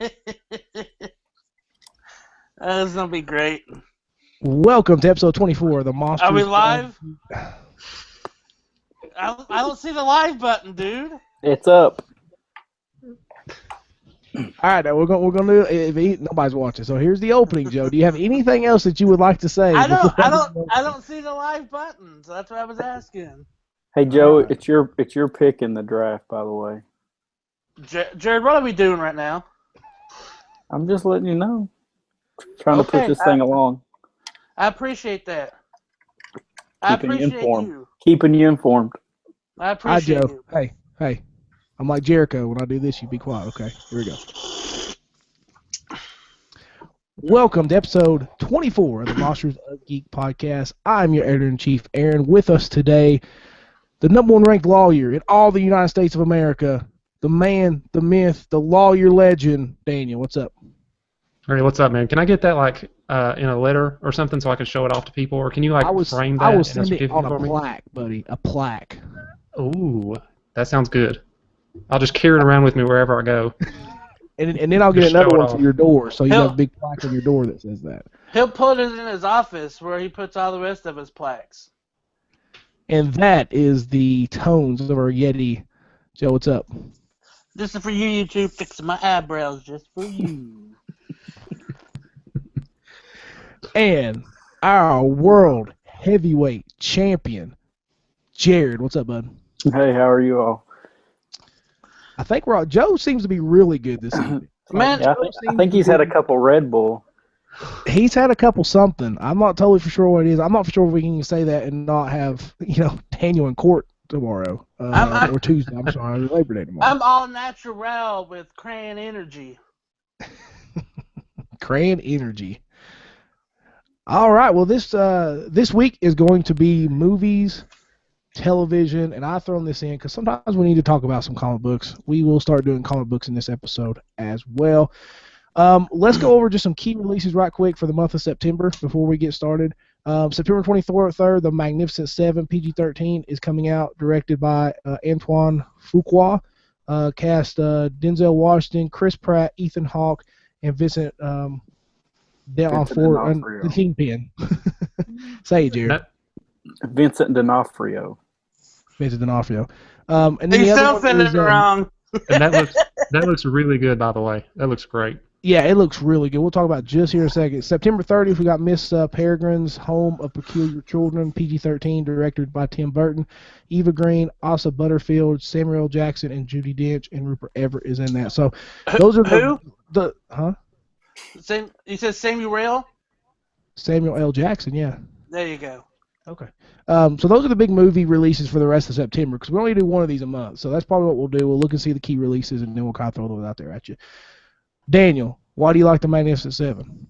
It's gonna be great. Welcome to episode 24 of the Monsters. Are we live? I don't see the live button, dude. It's up. All right, now we're gonna do it. If nobody's watching, so here's the opening, Joe. Do you have anything else that you would like to say? I don't see the live button, so that's what I was asking. Hey Joe, right. it's your pick in the draft, by the way. Jared, what are we doing right now? I'm just letting you know. Trying to push this thing along. I appreciate that. I appreciate you. Keeping you informed. I appreciate Hi, Joe. you. Hey. I'm like Jericho. When I do this, you be quiet. Okay, here we go. Welcome to episode 24 of the Monsters of Geek podcast. I'm your editor-in-chief, Aaron. With us today, the number one ranked lawyer in all the United States of America, the man, the myth, the lawyer legend, Daniel. What's up? Hey, what's up, man? Can I get that in a letter or something so I can show it off to people, or can you frame that? I will in a send it certificate on a for me? plaque, buddy. A plaque. Ooh, that sounds good. I'll just carry it around with me wherever I go. And then I'll get Just another show it one for off. your door, so you have a big plaque on your door that says that. He'll put it in his office where he puts all the rest of his plaques. And that is the tones of our Yeti. Joe, what's up? This is for you, YouTube. Fixing my eyebrows just for you. And our world heavyweight champion, Jared. What's up, bud? Hey, how are you all? I think Joe seems to be really good this evening. Man, Yeah, I think he's had a couple Red Bull. He's had a couple something. I'm not totally for sure what it is. I'm not for sure if we can say that and not have, Daniel in court tomorrow. Or Tuesday. I'm sorry, Labor Day tomorrow. I'm all natural with Crayon Energy. Crayon Energy. All right. Well, this week is going to be movies, television, and I've thrown this in because sometimes we need to talk about some comic books. We will start doing comic books in this episode as well. Let's go over just some key releases right quick for the month of September before we get started. September 23rd, The Magnificent Seven, PG-13, is coming out, directed by Antoine Fuqua. Cast Denzel Washington, Chris Pratt, Ethan Hawke, and Vincent D'Onofrio, the Kingpin. Say it, Jared. Vincent D'Onofrio. Vincent D'Onofrio. And then He's the still other one saying is, it wrong. And that looks really good, by the way. That looks great. Yeah, it looks really good. We'll talk about it just here in a second. September 30th, we got Miss Peregrine's Home of Peculiar Children, PG-13, directed by Tim Burton. Eva Green, Asa Butterfield, Samuel L. Jackson, and Judi Dench, and Rupert Everett is in that. So those are the You said Samuel? Samuel L. Jackson, yeah. There you go. Okay. So those are the big movie releases for the rest of September because we only do one of these a month. So that's probably what we'll do. We'll look and see the key releases, and then we'll kind of throw those out there at you. Daniel, why do you like The Magnificent Seven?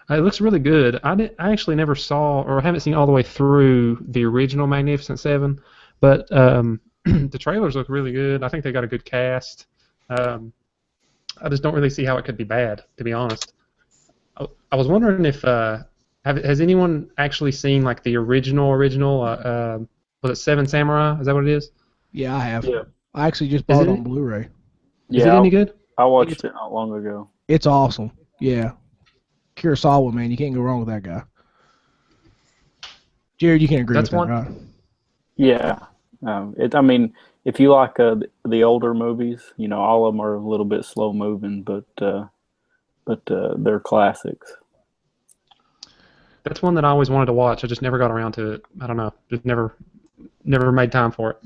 It looks really good. I actually never saw or haven't seen all the way through the original Magnificent Seven, but the trailers look really good. I think they got a good cast. I just don't really see how it could be bad, to be honest. I was wondering if has anyone actually seen like the original? Was it Seven Samurai? Is that what it is? Yeah, I have. Yeah. I actually just bought it on Blu-ray. Is it any good? I watched it not long ago. It's awesome. Yeah. Kurosawa, man, you can't go wrong with that guy. Jared, you can't agree with that, right? Yeah. If you like the older movies, all of them are a little bit slow moving, but they're classics. That's one that I always wanted to watch. I just never got around to it. I don't know. Just never made time for it.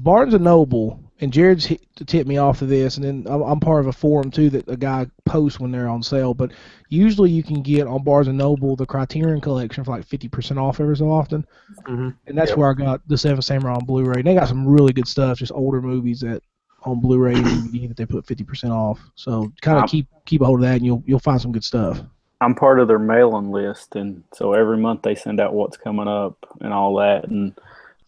Barnes & Noble, and Jared's tipped me off of this, and then I'm part of a forum, too, that a guy posts when they're on sale, but usually you can get on Barnes & Noble the Criterion Collection for like 50% off every so often, and that's where I got the Seven Samurai on Blu-ray. And they got some really good stuff, just older movies that on Blu-ray and DVD that they put 50% off. So kind of keep a hold of that, and you'll find some good stuff. I'm part of their mailing list, and so every month they send out what's coming up and all that, and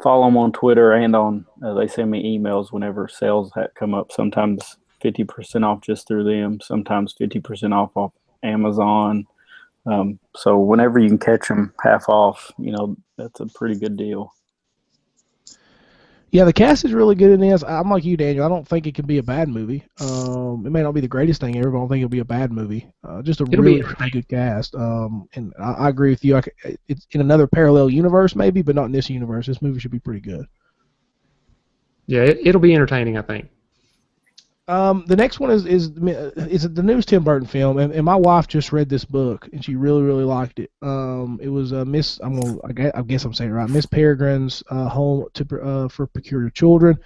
follow them on Twitter and on they send me emails whenever sales come up. Sometimes 50% off just through them, sometimes 50% off Amazon. So whenever you can catch them half off, that's a pretty good deal. Yeah, the cast is really good in this. I'm like you, Daniel. I don't think it can be a bad movie. It may not be the greatest thing ever, but I don't think it'll be a bad movie. Just a It'll be really good cast. And I agree with you. It's in another parallel universe, maybe, but not in this universe. This movie should be pretty good. Yeah, it'll be entertaining, I think. The next one is the newest Tim Burton film, and my wife just read this book and she really liked it. It was Miss I guess I'm saying it right, Miss Peregrine's Home for Peculiar Children.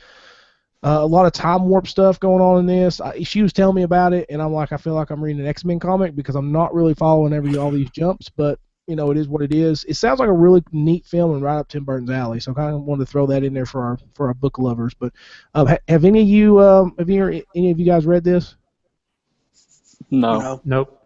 A lot of time warp stuff going on in this. She was telling me about it, and I'm like, I feel like I'm reading an X-Men comic because I'm not really following all these jumps, but it is what it is. It sounds like a really neat film and right up Tim Burton's alley. So I kind of wanted to throw that in there for our book lovers. But have any of you any of you guys read this? No. Nope.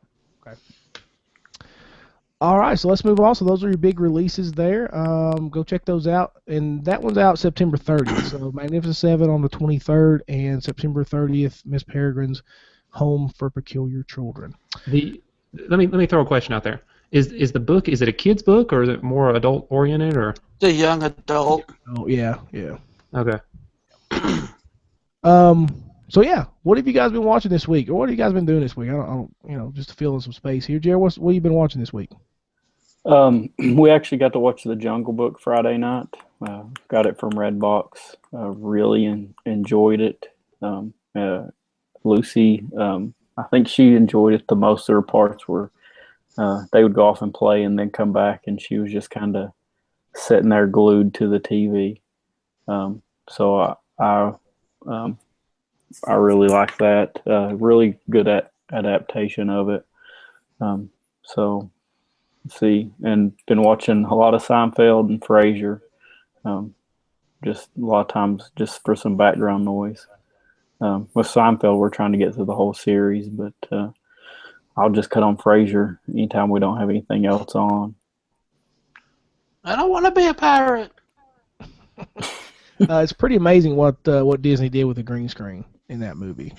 All right, so let's move on. So those are your big releases there. Go check those out. And that one's out September 30th. So Magnificent Seven on the 23rd, and September 30th, Miss Peregrine's Home for Peculiar Children. Let me throw a question out there. Is the book, is it a kid's book or is it more adult oriented or? It's a young adult. Oh yeah. Okay. So yeah, what have you guys been watching this week, or what have you guys been doing this week? I don't just to fill in some space here. Jared, what have you been watching this week? We actually got to watch The Jungle Book Friday night. Got it from Redbox. Really enjoyed it. Lucy, I think she enjoyed it the most. There were parts where they would go off and play and then come back, and she was just kind of sitting there glued to the TV. So I really like that. Really good adaptation of it. So let's see, and been watching a lot of Seinfeld and Frasier. Just a lot of times just for some background noise. With Seinfeld, we're trying to get through the whole series, but I'll just cut on Frasier anytime we don't have anything else on. I don't want to be a pirate. It's pretty amazing what Disney did with the green screen in that movie.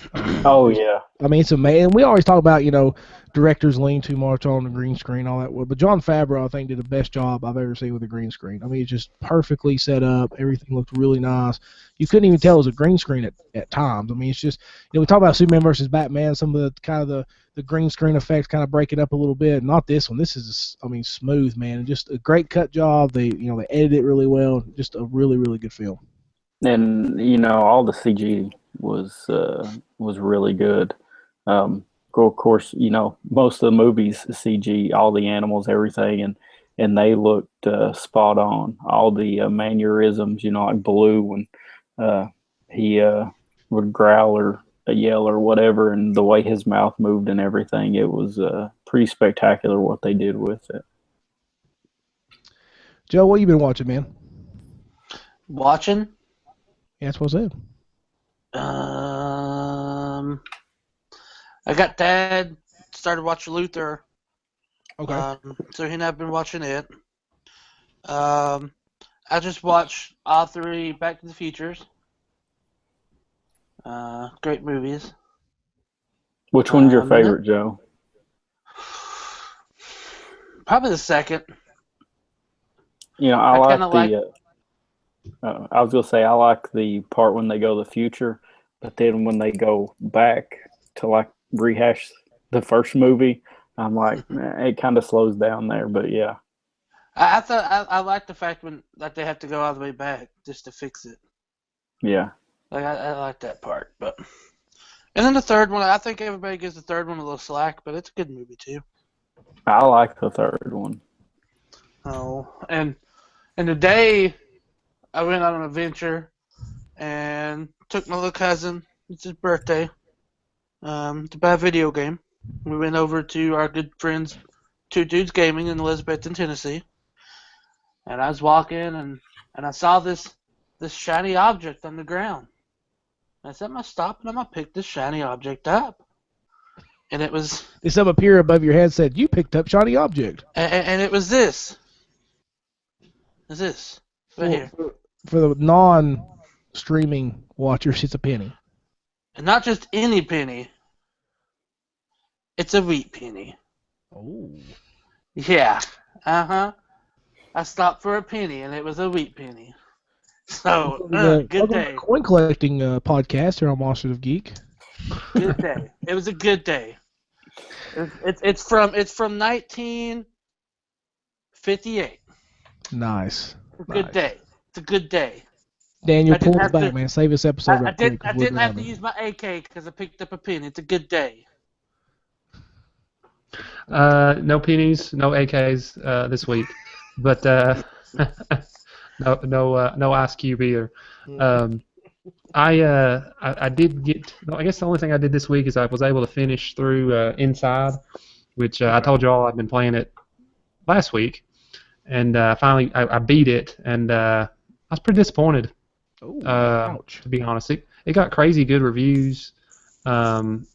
Oh yeah. I mean, it's amazing. We always talk about, directors lean too much on the green screen, all that. But Jon Favreau, I think, did the best job I've ever seen with a green screen. I mean, it's just perfectly set up. Everything looked really nice. You couldn't even tell it was a green screen at times. I mean, it's just, we talk about Superman versus Batman, some of the kind of the green screen effects kind of breaking up a little bit. Not this one. This is, smooth, man. And just a great cut job. They edited it really well. Just a really good film. And all the CG was really good. Of course, most of the movies CG, all the animals, everything, and they looked spot on. All the mannerisms, like Baloo when he would growl or yell or whatever, and the way his mouth moved and everything, it was pretty spectacular what they did with it. Joe, what you been watching, man? Watching? Yeah, that's what's it. I got Dad started watching Luther. Okay. So he and I've been watching it. I just watched all three Back to the Futures. Great movies. Which one's your favorite, Joe? Probably the second. I was gonna say I like the part when they go to the future, but then when they go back to rehash the first movie, I'm like, it kind of slows down there. But yeah, I thought I liked the fact when they have to go all the way back just to fix it. Yeah. I like that part, but and then the third one, I think everybody gives the third one a little slack, but it's a good movie too. I like the third one. Oh, and today I went on an adventure and took my little cousin. It's his birthday. To buy a video game. We went over to our good friends, Two Dudes Gaming in Elizabethton, Tennessee. And I was walking and I saw this shiny object on the ground. I said, I'm going to stop and I'm going to pick this shiny object up. And it was... Did some appear above your head said, you picked up shiny object? And it was this. It's this. Right here. For the non-streaming watchers, it's a penny. And not just any penny. It's a wheat penny. Oh. Yeah. Uh-huh. I stopped for a penny, and it was a wheat penny. So, good Welcome to the day. coin collecting podcast here on Monsters of Geek. Good day. It was a good day. It's from 1958. Nice. It's a good Nice. day. It's a good day. Daniel, I didn't pull us have back, to. man. Save this episode I up quick did. I because we're didn't have to driving. use my AK because I picked up a pin. It's a good day. No pennies, no AKs this week, but no Ice Cube either. Um, I did get. I guess the only thing I did this week is I was able to finish through Inside, which I told you all I'd been playing it last week, and finally I beat it, and I was pretty disappointed. Oh, ouch. To be honest, it got crazy good reviews. And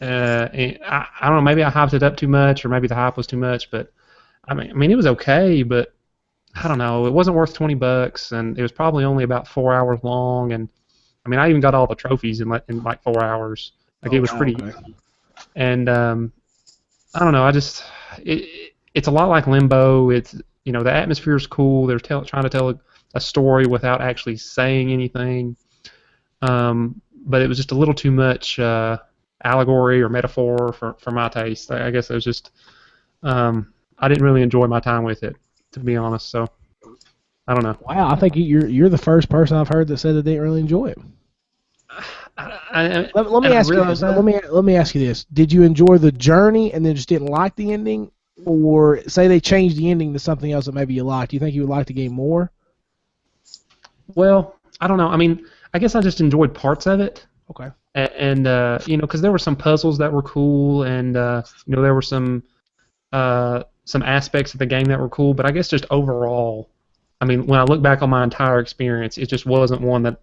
I don't know, maybe I hyped it up too much, or maybe the hype was too much. But I mean, it was okay, but I don't know. It wasn't worth $20, and it was probably only about 4 hours long. And I mean, I even got all the trophies in like 4 hours. Like it was pretty easy. And I don't know. It's a lot like Limbo. It's the atmosphere is cool. They're trying to tell a story without actually saying anything. But it was just a little too much allegory or metaphor for my taste. I guess it was just I didn't really enjoy my time with it, to be honest. So I don't know. Wow, I think you're the first person I've heard that said that they didn't really enjoy it. Let me ask you this. Let me ask you this. Did you enjoy the journey and then just didn't like the ending, or say they changed the ending to something else that maybe you liked? Do you think you would like the game more? Well, I don't know. I mean, I guess I just enjoyed parts of it. Okay. And because there were some puzzles that were cool, and there were some aspects of the game that were cool. But I guess just overall, I mean, when I look back on my entire experience, it just wasn't one that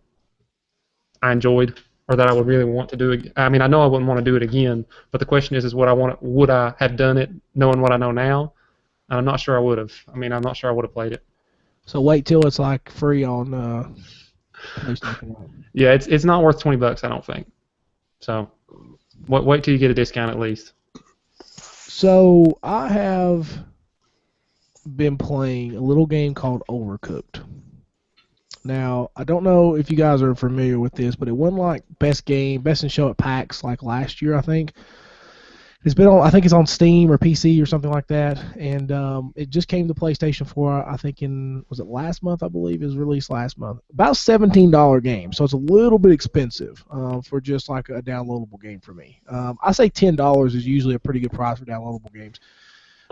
I enjoyed or that I would really want to do. I mean, I know I wouldn't want to do it again, but the question is would I have done it knowing what I know now? I'm not sure I would have. I mean, I'm not sure I would have played it. So wait till it's like free on PlayStation. Yeah, it's not worth $20, I don't think. So wait till you get a discount at least. So I have been playing a little game called Overcooked. Now, I don't know if you guys are familiar with this, but it won like best in show at PAX like last year, I think. It's been on, I think it's on Steam or PC or something like that, and it just came to PlayStation 4. I think was it last month? I believe it was released last month. About $17 game, so it's a little bit expensive for just like a downloadable game for me. I say $10 is usually a pretty good price for downloadable games.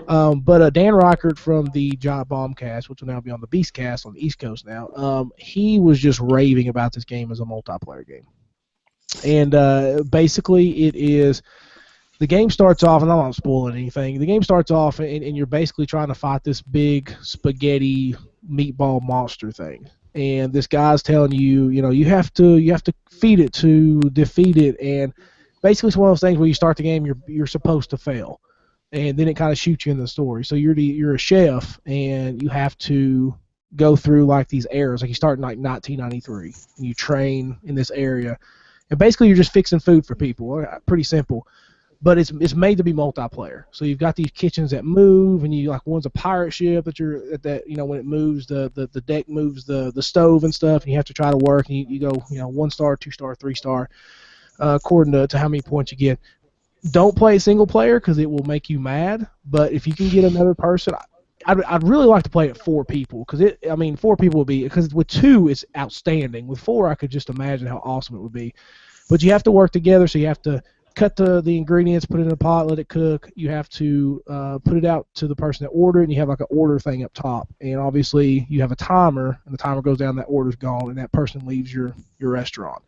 But Dan Reichert from the Giant Bombcast, which will now be on the Beastcast on the East Coast now, he was just raving about this game as a multiplayer game, and basically it is. The game starts off, and I'm not spoiling anything. The game starts off, and you're basically trying to fight this big spaghetti meatball monster thing. And this guy's telling you, you have to feed it to defeat it. And basically, it's one of those things where you start the game, you're supposed to fail, and then it kind of shoots you in the story. So you're a chef, and you have to go through like these eras. Like you start in like 1993, and you train in this area, and basically you're just fixing food for people. Pretty simple. But it's made to be multiplayer. So you've got these kitchens that move, and you like one's a pirate ship that when it moves, the deck moves the stove and stuff, and you have to try to work, and you go 1 star, 2 star, 3 star, according to how many points you get. Don't play single player because it will make you mad. But if you can get another person, I'd really like to play it 4 people because 4 people would be, because with 2 it's outstanding. With 4 I could just imagine how awesome it would be. But you have to work together, so you have to cut the ingredients, put it in a pot, let it cook. You have to put it out to the person that ordered, and you have like an order thing up top. And obviously you have a timer, and the timer goes down, that order's gone, and that person leaves your restaurant.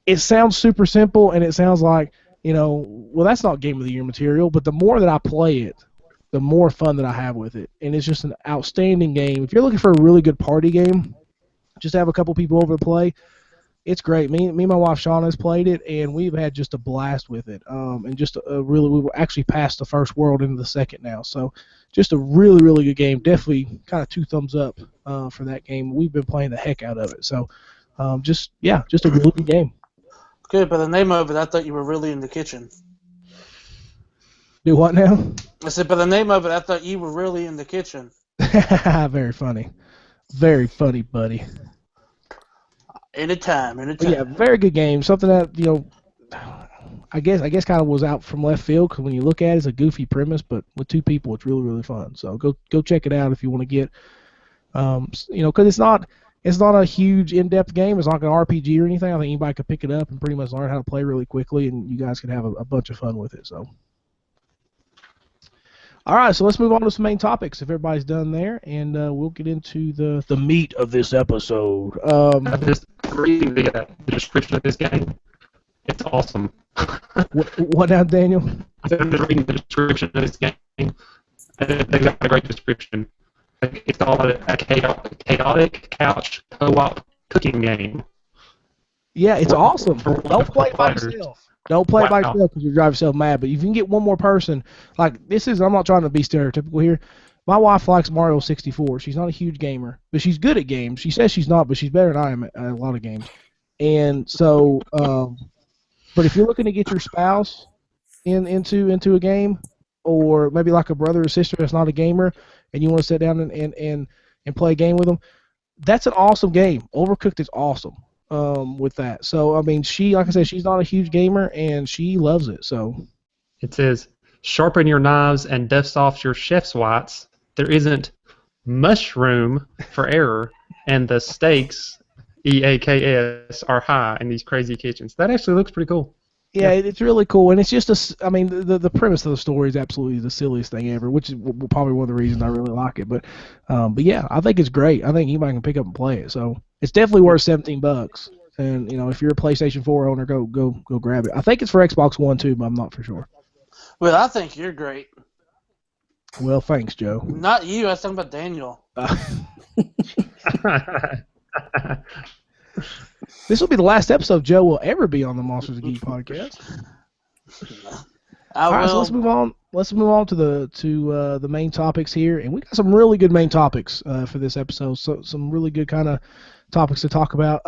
It sounds super simple, and it sounds like, well, that's not Game of the Year material, but the more that I play it, the more fun that I have with it. And it's just an outstanding game. If you're looking for a really good party game, just have a couple people over to play. It's great. Me and my wife Shauna has played it, and we've had just a blast with it. And just we were actually past the first world into the second now. So just a really, really good game. Definitely kind of 2 thumbs up for that game. We've been playing the heck out of it. So just a really good game. Good, by the name of it, I thought you were really in the kitchen. Do what now? I said, by the name of it, I thought you were really in the kitchen. Very funny. Very funny, buddy. Anytime. But yeah, very good game. Something that I guess kind of was out from left field because when you look at it, it's a goofy premise, but with two people, it's really really fun. So go check it out if you want to get because it's not a huge in-depth game. It's not an RPG or anything. I think anybody could pick it up and pretty much learn how to play really quickly, and you guys can have a bunch of fun with it. So. All right, so let's move on to some main topics if everybody's done there, and we'll get into the meat of this episode. I'm just reading the description of this game. It's awesome. What now, Daniel? I said I'm just reading the description of this game. They've got a great description. It's all a chaotic couch co-op cooking game. Yeah, it's awesome. For Don't play by players. yourself. Don't play by Wow. yourself because you drive yourself mad. But if you can get one more person, like I'm not trying to be stereotypical here. My wife likes Mario 64. She's not a huge gamer, but she's good at games. She says she's not, but she's better than I am at a lot of games. And so, but if you're looking to get your spouse into a game, or maybe like a brother or sister that's not a gamer, and you want to sit down and play a game with them, that's an awesome game. Overcooked is awesome. With that. So, I mean, like I said, she's not a huge gamer, and she loves it, so. It says, sharpen your knives and dust off your chef's whites. There isn't mushroom for error, and the stakes, EAKS, are high in these crazy kitchens. That actually looks pretty cool. Yeah, it's really cool, and it's just I mean, the premise of the story is absolutely the silliest thing ever, which is probably one of the reasons I really like it. But yeah, I think it's great. I think anybody can pick up and play it. So it's definitely worth $17. And if you're a PlayStation 4 owner, go grab it. I think it's for Xbox One too, but I'm not for sure. Well, I think you're great. Well, thanks, Joe. Not you. I was talking about Daniel. This will be the last episode Joe will ever be on the Monsters of Geek podcast. All right, so let's move on. Let's move on to the main topics here, and we got some really good main topics for this episode. So some really good kind of topics to talk about.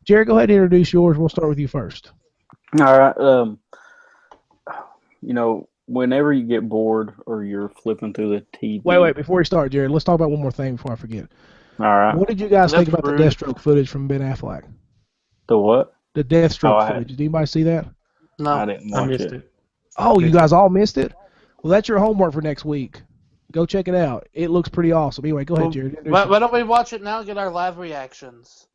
Jared, go ahead and introduce yours. We'll start with you first. All right. Whenever you get bored or you're flipping through the TV. Wait. Before we start, Jared, let's talk about one more thing before I forget. All right. What did you guys think about rude. the Deathstroke footage from Ben Affleck? The what? The Deathstroke Oh, footage. Did anybody see that? No. I didn't I watch missed it. it. Oh, you guys all missed it? Well, that's your homework for next week. Go check it out. It looks pretty awesome. Anyway, go ahead, Jared. Why don't we watch it now and get our live reactions?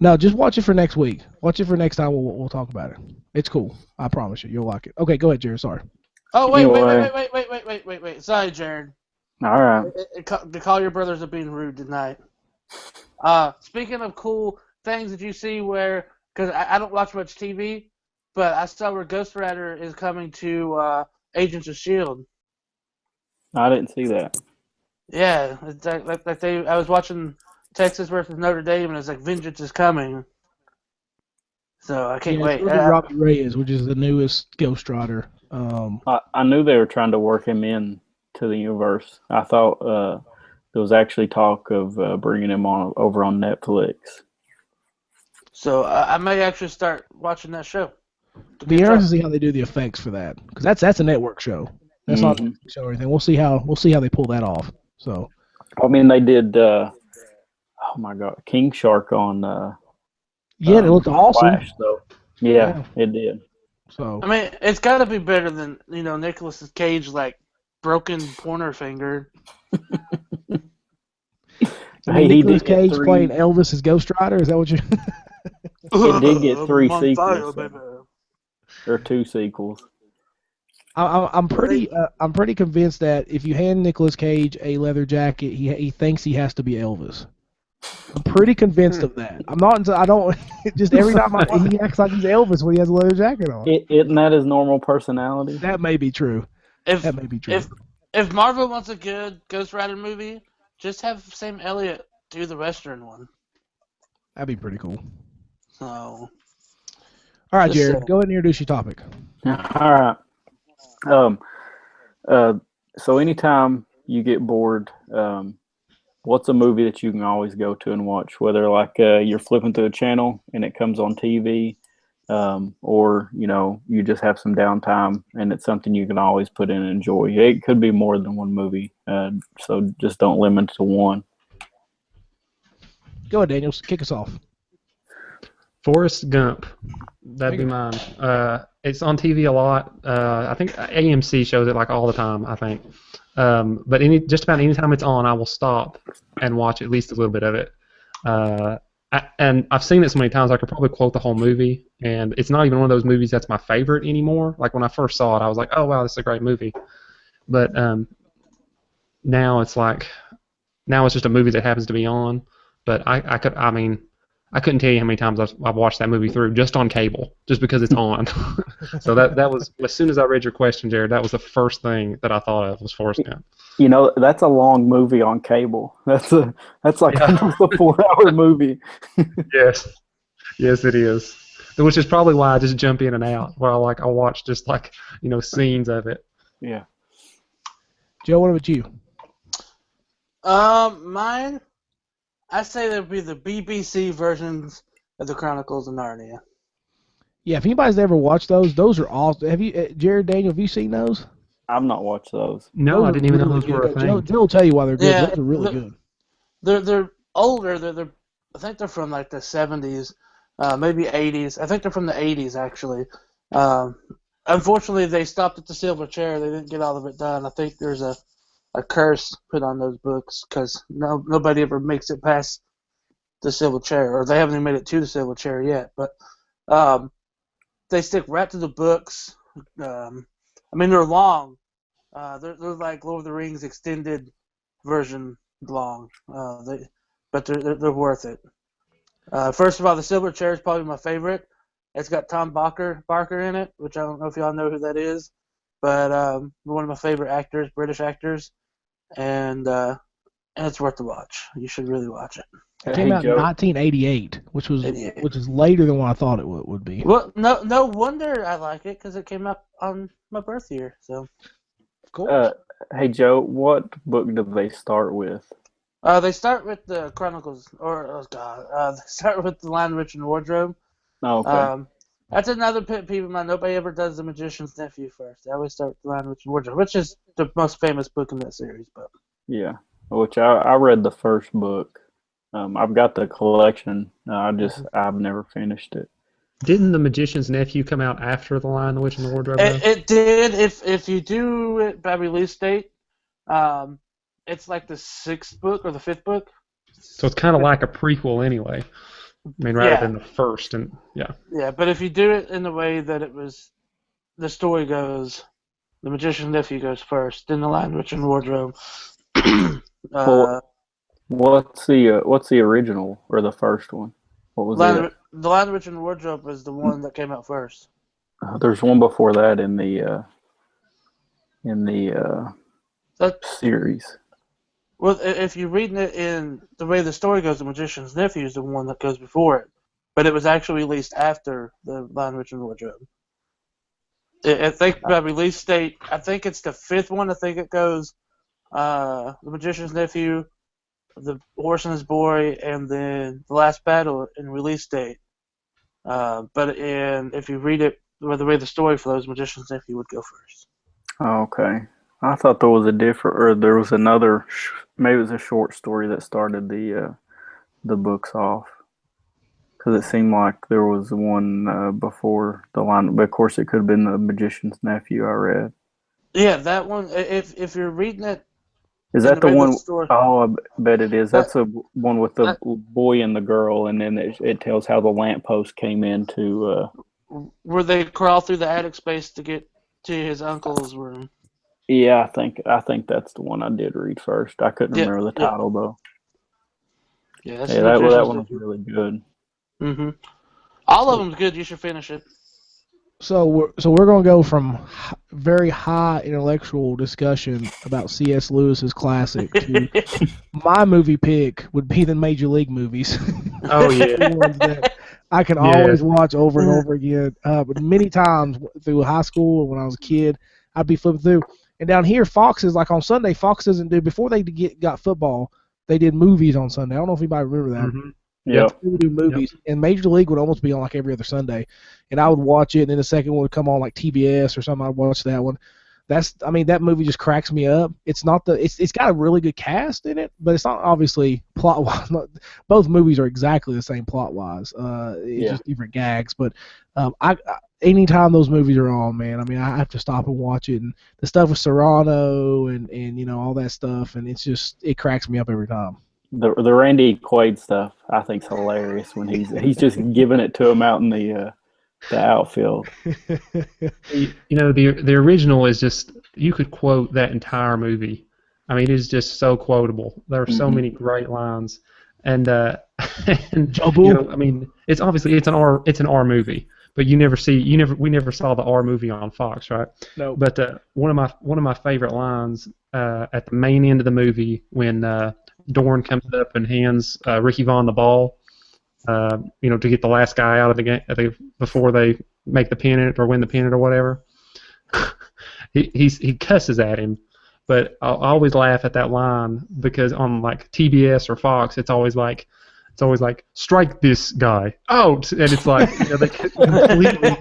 No, just watch it for next week. Watch it for next time. We'll talk about it. It's cool. I promise you. You'll like it. Okay, go ahead, Jared. Sorry. Oh, wait. Anyway. Sorry, Jared. All right. To call your brothers are being rude tonight. Speaking of cool things that you see because I don't watch much TV, but I saw where Ghost Rider is coming to Agents of S.H.I.E.L.D. I didn't see that. Yeah, it's I was watching Texas versus Notre Dame, and it's like Vengeance is coming. So I can't wait. Robbie Reyes, which is the newest Ghost Rider. I knew they were trying to work him in to the universe. I thought there was actually talk of bringing him over on Netflix. So I may actually start watching that show. Be interesting to see how they do the effects for that, because that's a network show. That's not a Netflix show or anything. We'll see how they pull that off. So. I mean, they did. Oh my God, King Shark on. Yeah, it looked awesome. Flash, though. Yeah, it did. So I mean, it's got to be better than Nicolas Cage broken pointer finger. Hey, Nicolas Cage playing Elvis as Ghost Rider. Is that what you? It did get 3 I'm on sequels. fire, Or 2 sequels. I'm pretty convinced that if you hand Nicolas Cage a leather jacket, he thinks he has to be Elvis. I'm pretty convinced of that. I'm not. I don't. Just every time he acts like he's Elvis when he has a leather jacket on. Isn't that his normal personality? That may be true. That may be true. If Marvel wants a good Ghost Rider movie, just have Sam Elliott do the Western one. That'd be pretty cool. So. All right, Jared. Go ahead and introduce your topic. All right. So anytime you get bored, what's a movie that you can always go to and watch? Whether you're flipping through a channel and it comes on TV, or you just have some downtime and it's something you can always put in and enjoy. It could be more than one movie, so just don't limit it to one. Go ahead, Daniel. Kick us off. Forrest Gump. That'd be mine. It's on TV a lot. I think AMC shows it like all the time, I think. But just about any time it's on, I will stop and watch at least a little bit of it. And I've seen it so many times I could probably quote the whole movie. And it's not even one of those movies that's my favorite anymore. Like when I first saw it, I was like, oh wow, this is a great movie. But now it's just a movie that happens to be on. But I couldn't tell you how many times I've watched that movie through just on cable, just because it's on. So that was, as soon as I read your question, Jared, that was the first thing that I thought of was Forrest Gump. That's a long movie on cable. That's like almost a 4-hour movie. Yes, it is. Which is probably why I just jump in and out, where I watch just scenes of it. Yeah. Joe, what about you? Mine, I say there would be the BBC versions of the Chronicles of Narnia. Yeah, if anybody's ever watched those are awesome. Have you, Jared, Daniel, have you seen those? I've not watched those. No, Those I didn't even know really those were a good. thing. Joe will tell you why they're good. Yeah, Those are really good. They're older. I think they're from like the 70s, maybe 80s. I think they're from the 80s actually. Unfortunately, they stopped at the silver chair. They didn't get all of it done. I think there's a curse put on those books because nobody ever makes it past the silver chair, or they haven't even made it to the silver chair yet. But they stick right to the books. They're long. They're like Lord of the Rings extended version long. But they're worth it. First of all, the silver chair is probably my favorite. It's got Tom Barker in it, which I don't know if y'all know who that is, but one of my favorite actors, British actors, and it's worth the watch. You should really watch it. It came out in 1988, which is later than what I thought it would be. Well, no wonder I like it because it came out on my birth year. So, of course. Hey Joe, what book do they start with? They start with the Chronicles, they start with the Lion, Witch, and Wardrobe. Oh, okay. That's another pet peeve of mine. Nobody ever does the Magician's Nephew first. They always start with the Lion, Witch, and Wardrobe, which is the most famous book in that series. But yeah, which I read the first book. I've got the collection. I've never finished it. Didn't The Magician's Nephew come out after The Lion, the Witch, and the Wardrobe? It did. If you do it by release date, it's like the 6th book or the 5th book. So it's kind of like a prequel anyway. Rather than the first, and yeah. Yeah, but if you do it in the way that the story goes, The Magician's Nephew goes first, then The Lion, Witch, and Wardrobe. What's the original or the first one? What was it? The Lion, Witch, and Wardrobe was the one that came out first. There's one before that in the series. Well, if you're reading it in the way the story goes, The Magician's Nephew is the one that goes before it, but it was actually released after The Lion, Witch, and Wardrobe. I think by release date, I think it's the 5th one. I think it goes The Magician's Nephew, The Horse and His Boy, and then The Last Battle in release date. If you read it the way the story flows, Magician's Nephew would go first. Okay. I thought there was another, maybe it was a short story that started the books off. Because it seemed like there was one before The Lion, but of course it could have been The Magician's Nephew I read. Yeah, that one, if you're reading it. Is that the one? Oh, I bet it is. That's the one with the boy and the girl, and then it tells how the lamppost came into. Where they crawl through the attic space to get to his uncle's room. Yeah, I think that's the one I did read first. I couldn't remember the title though. Yeah, that one was really good. Mhm. All of them's good. You should finish it. So we're going to go from very high intellectual discussion about C.S. Lewis's classic to my movie pick would be the Major League movies. Oh yeah, the ones that I can always watch over and over again. But many times through high school or when I was a kid, I'd be flipping through. And down here, Fox is like on Sunday. Fox doesn't do before they got football. They did movies on Sunday. I don't know if anybody remember that. Mm-hmm. Yep. They would do movies, and Major League would almost be on like every other Sunday, and I would watch it, and then the second one would come on like TBS or something. I'd watch that one. That movie just cracks me up. It's got a really good cast in it, but it's not obviously plot wise. Both movies are exactly the same plot wise. It's just different gags. But anytime those movies are on, man, I mean, I have to stop and watch it. And the stuff with Serrano and all that stuff, and it cracks me up every time. The Randy Quaid stuff I think's hilarious when he's just giving it to him out in the outfield. The original is just, you could quote that entire movie. I mean, it is just so quotable. There are so many great lines, and I mean, it's obviously it's an R movie, but we never saw the R movie on Fox, right? No. But one of my favorite lines at the main end of the movie when Dorn comes up and hands Ricky Vaughn the ball. To get the last guy out of the game before they make the pennant or win the pennant or whatever. he cusses at him, but I always laugh at that line because on like TBS or Fox, it's always like strike this guy out, and it's like they completely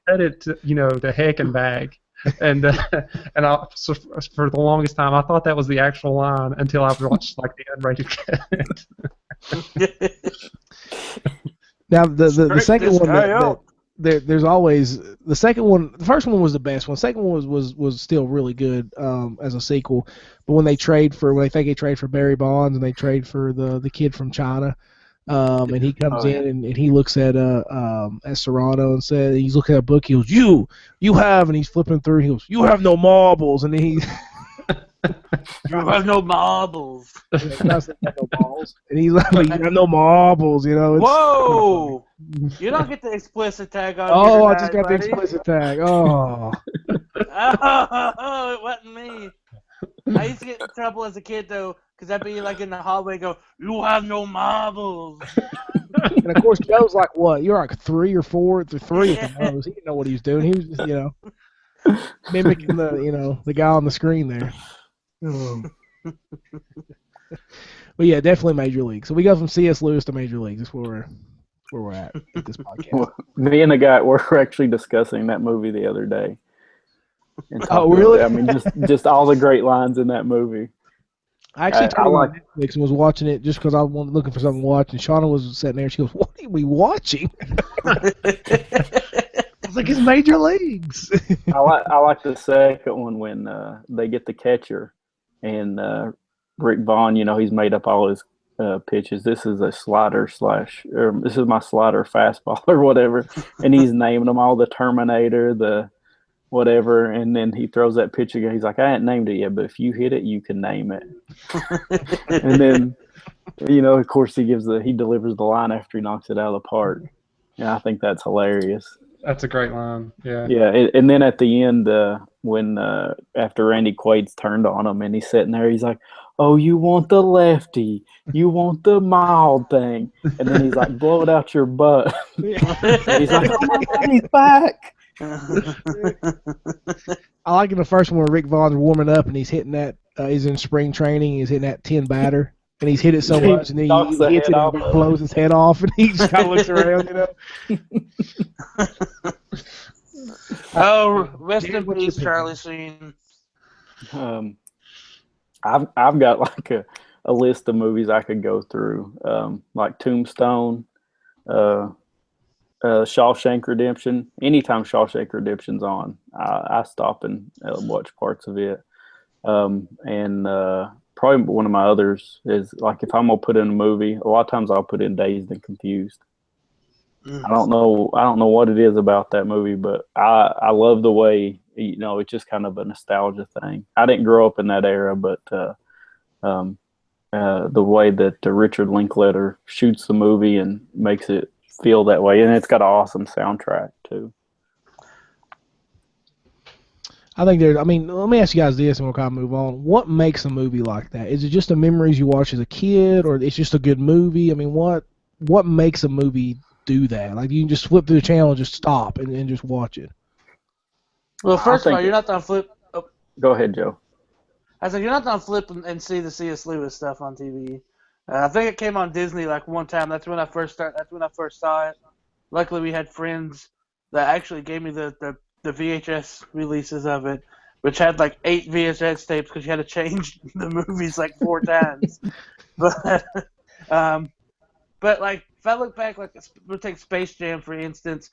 cut it to heck and bag. And so for the longest time, I thought that was the actual line until I watched like the unrated cut. Now the second one there's always the second one. The first one was the best one. The second one was still really good as a sequel. But when they trade for Barry Bonds and they trade for the kid from China. And he comes in and he looks at Serrano and says, he's looking at a book. He goes, you have, and he's flipping through. He goes, you have no marbles, and he you have no marbles. No balls. And he's like, you have no marbles, Whoa! You don't get the explicit tag on. Oh, I just got the explicit tag. Oh. Oh, it wasn't me. I used to get in trouble as a kid though, because I'd be like in the hallway, go, "You have no marbles." And of course, Joe's like, "What? You're like 3 or 4, 3 at the most." He didn't know what he was doing. He was just, mimicking the guy on the screen there. But yeah, definitely Major League. So we go from C.S. Lewis to Major League. That's where we're at this podcast. Well, me and the guy were actually discussing that movie the other day. Oh, really? I mean, just all the great lines in that movie. I actually turned on Netflix and was watching it just because I was looking for something to watch, and Shauna was sitting there. She goes, "What are we watching?" I was like, "It's Major Leagues." I like the second one when they get the catcher, and Rick Vaughn, he's made up all his pitches. This is a slider or this is my slider fastball or whatever, and he's naming them all, the Terminator, the whatever, and then he throws that pitch again. He's like, I ain't named it yet, but if you hit it, you can name it. And then, of course, he delivers the line after he knocks it out of the park. And I think that's hilarious. That's a great line. Yeah. Yeah, and then at the end, when after Randy Quaid's turned on him and he's sitting there, he's like, "Oh, you want the lefty? You want the mild thing?" And then he's like, "Blow it out your butt." And he's like, "Oh my God, he's back." I like in the first one where Rick Vaughn's warming up and he's hitting that. He's in spring training. He's hitting that 10 batter, and he's hit it so much, and then he hits it and blows his head off, and he just kind of looks around, Oh, rest in peace, Charlie Sheen. I've got like a list of movies I could go through, like Tombstone, Shawshank Redemption. Anytime Shawshank Redemption's on, I stop and watch parts of it. And probably one of my others is like if I'm gonna put in a movie, a lot of times I'll put in Dazed and Confused. I don't know what it is about that movie, but I love the way it's just kind of a nostalgia thing. I didn't grow up in that era, but the way that Richard Linklater shoots the movie and makes it feel that way, and it's got an awesome soundtrack too. I think let me ask you guys this, and we'll kind of move on. What makes a movie like that? Is it just the memories you watch as a kid, or it's just a good movie? I mean, what makes a movie do that? Like, you can just flip through the channel and just stop and just watch it. Well, first of all, you're not gonna flip. Oh. Go ahead, Joe. I said you're not gonna flip and see the C.S. Lewis stuff on TV. I think it came on Disney like one time. That's when I first saw it. Luckily, we had friends that actually gave me the VHS releases of it, which had like 8 VHS tapes because you had to change the movies like 4 times. But um, but like if I look back, like we'll take Space Jam for instance.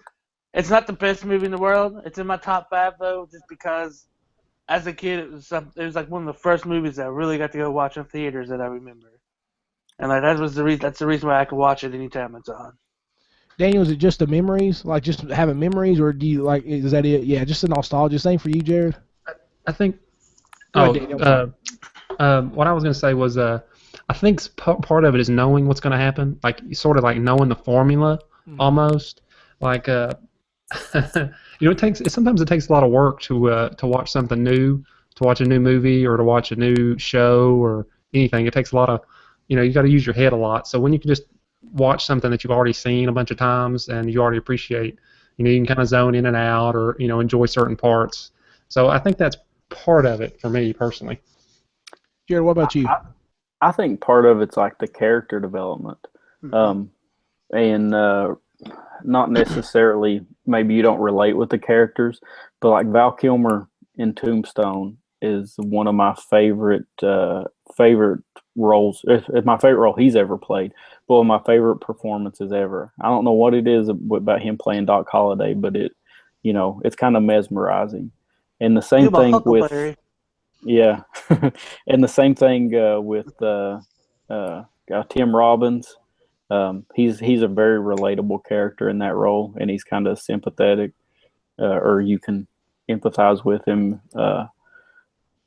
It's not the best movie in the world. It's in my top 5 though, just because as a kid it was like one of the first movies that I really got to go watch in theaters that I remember. And like that's the reason why I can watch it anytime it's on. Daniel, is it just the memories, like just having memories, or do you like? Is that it? Yeah, just the nostalgia. Same for you, Jared. I think. Go Oh, ahead, Daniel. what I was going to say was, I think part of it is knowing what's going to happen, like sort of like knowing the formula almost. Like, sometimes it takes a lot of work to watch something new, to watch a new movie or to watch a new show or anything. It takes a lot of, you got to use your head a lot. So when you can just watch something that you've already seen a bunch of times and you already appreciate, you can kind of zone in and out or enjoy certain parts. So I think that's part of it for me personally. Jared, what about you? I think part of it's like the character development, and not necessarily maybe you don't relate with the characters, but like Val Kilmer in Tombstone is one of my favorite roles. It's my favorite role he's ever played, but one of my favorite performances ever. I don't know what it is about him playing Doc Holliday, but it's kind of mesmerizing. And the same thing with yeah, and the same thing with Tim Robbins. He's a very relatable character in that role, and he's kind of sympathetic, or you can empathize with him.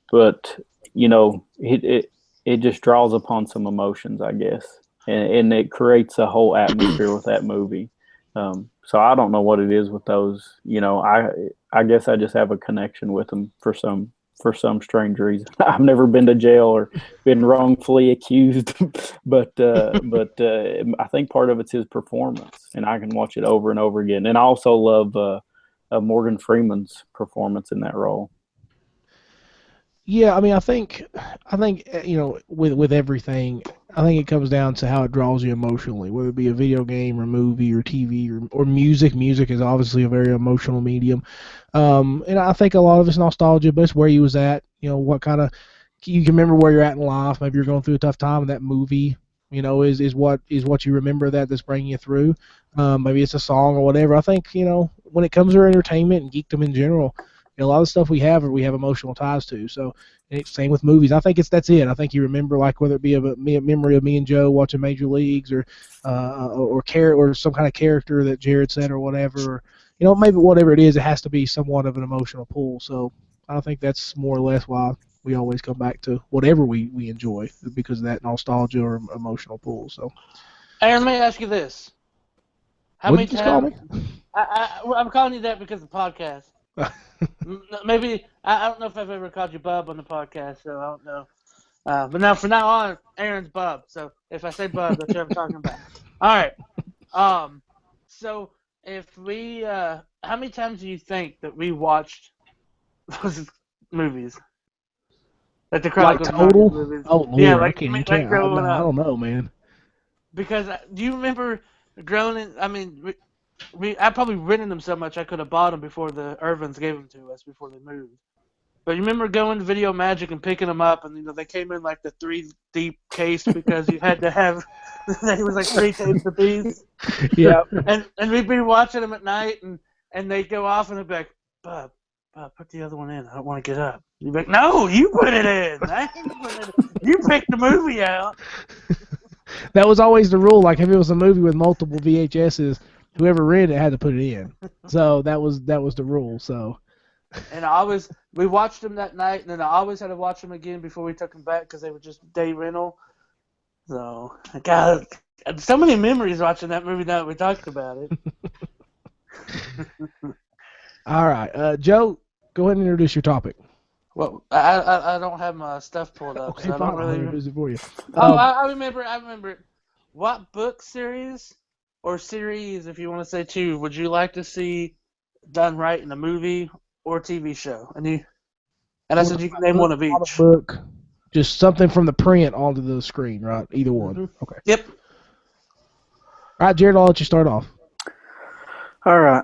But it just draws upon some emotions, I guess, and it creates a whole atmosphere with that movie. So I don't know what it is with those. I guess I just have a connection with them for some strange reason. I've never been to jail or been wrongfully accused, but I think part of it's his performance, and I can watch it over and over again. And I also love Morgan Freeman's performance in that role. Yeah, I mean, I think with everything, I think it comes down to how it draws you emotionally, whether it be a video game or movie or TV or music. Music is obviously a very emotional medium, and I think a lot of it's nostalgia, but it's where you was at. What kind of you can remember where you're at in life. Maybe you're going through a tough time, and that movie, is what you remember that's bringing you through. Maybe it's a song or whatever. I think when it comes to entertainment and geekdom in general. A lot of stuff we have emotional ties to. So, and it's same with movies. I think that's it. I think you remember, like, whether it be a memory of me and Joe watching Major Leagues or some kind of character that Jared said or whatever. Or, maybe whatever it is, it has to be somewhat of an emotional pull. So I think that's more or less why we always come back to whatever we enjoy because of that nostalgia or emotional pull. So, Aaron, let me ask you this: What did you just call me? I'm calling you that because of the podcast. Maybe I don't know if I've ever called you Bub on the podcast, so I don't know. But from now on, Aaron's Bub. So if I say Bub, that's what I'm talking about. All right. So if we, how many times do you think that we watched those movies? Like the Chronicles of total? Narnia movies. Oh Lord, Yeah, I don't know, man. Because do you remember growing? I probably rented them so much I could have bought them before the Irvins gave them to us before they moved. But you remember going to Video Magic and picking them up, and they came in like the 3 deep case because you had to have. It was like 3 tapes apiece. Yeah. And we'd be watching them at night, and they'd go off, and they'd be like, Bub, put the other one in. I don't want to get up. You'd be like, no, you put it in. I ain't putting it in. You picked the movie out. That was always the rule. Like if it was a movie with multiple VHSs. Whoever rented it had to put it in, so that was the rule. So, and we watched them that night, and then I always had to watch them again before we took them back because they were just day rental. So, God, so many memories watching that movie now that we talked about it. All right, Joe, go ahead and introduce your topic. Well, I don't have my stuff pulled up, okay, so I don't really. I'll introduce it for you. I remember it. What book series? Or series, if you want to say 2, would you like to see done right in a movie or TV show? And I said you can name one of each. Book Just something from the print onto the screen, right? Either one. Mhm. Okay. Yep. All right, Jared, I'll let you start off. All right.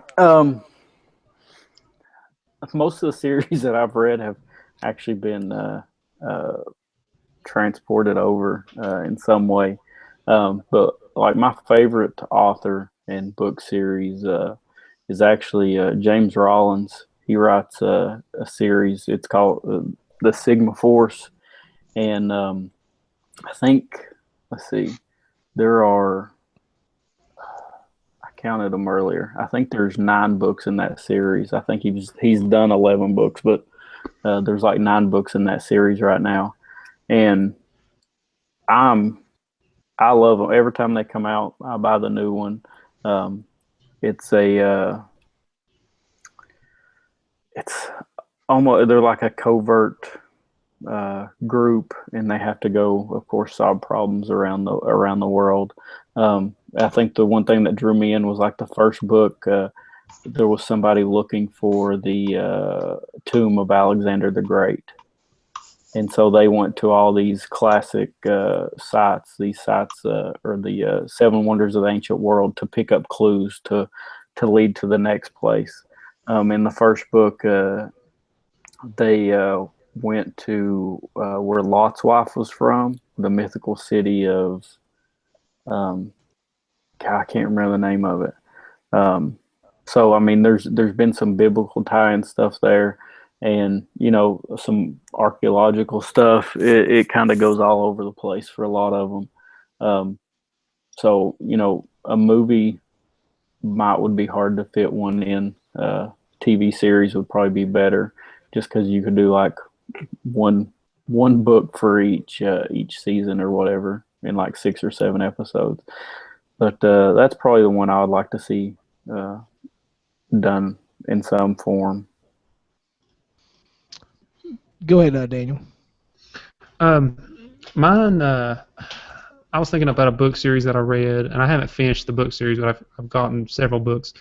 Most of the series that I've read have actually been transported over in some way. But like my favorite author and book series is actually James Rollins. He writes a series. It's called The Sigma Force, and I think, let's see, there are. I counted them earlier. I think there's 9 books in that series. I think he's done 11 books, but there's like 9 books in that series right now, and I'm I love them. Every time they come out, I buy the new one. Um, it's a it's almost they're like a covert group, and they have to go, of course, solve problems around the world. I think the one thing that drew me in was like the first book. There was somebody looking for the tomb of Alexander the Great, and so they went to all these classic sites. These sites are the 7 wonders of the ancient world to pick up clues to lead to the next place. In the first book, they went to where Lot's wife was from, the mythical city of God, I can't remember the name of it. So I mean, there's been some biblical tie-in stuff there, and some archaeological stuff. It kind of goes all over the place for a lot of them. So a movie would be hard to fit one in. TV series would probably be better, just because you could do like one book for each season or whatever in like 6 or 7 episodes. But that's probably the one I would like to see done in some form. Go ahead, Daniel. Mine, I was thinking about a book series that I read, and I haven't finished the book series, but I've gotten several books.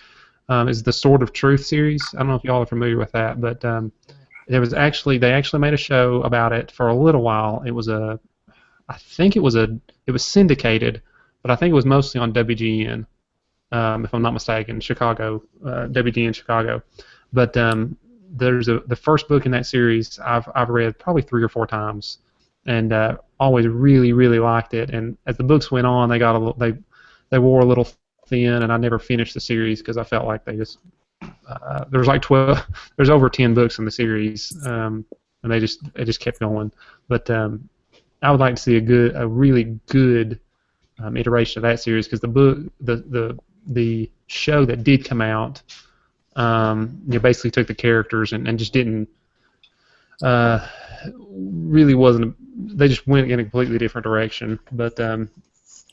Is the Sword of Truth series. I don't know if y'all are familiar with that, but they actually made a show about it for a little while. It was it was syndicated, but I think it was mostly on WGN, if I'm not mistaken, Chicago, WGN Chicago. But there's the first book in that series I've read probably 3 or 4 times, and always really really liked it. And as the books went on, they wore a little thin, and I never finished the series because I felt like they just there's like 12, there's over 10 books in the series, and it just kept going. But I would like to see a really good iteration of that series, because the show that did come out, basically took the characters and just didn't really wasn't. They just went in a completely different direction. But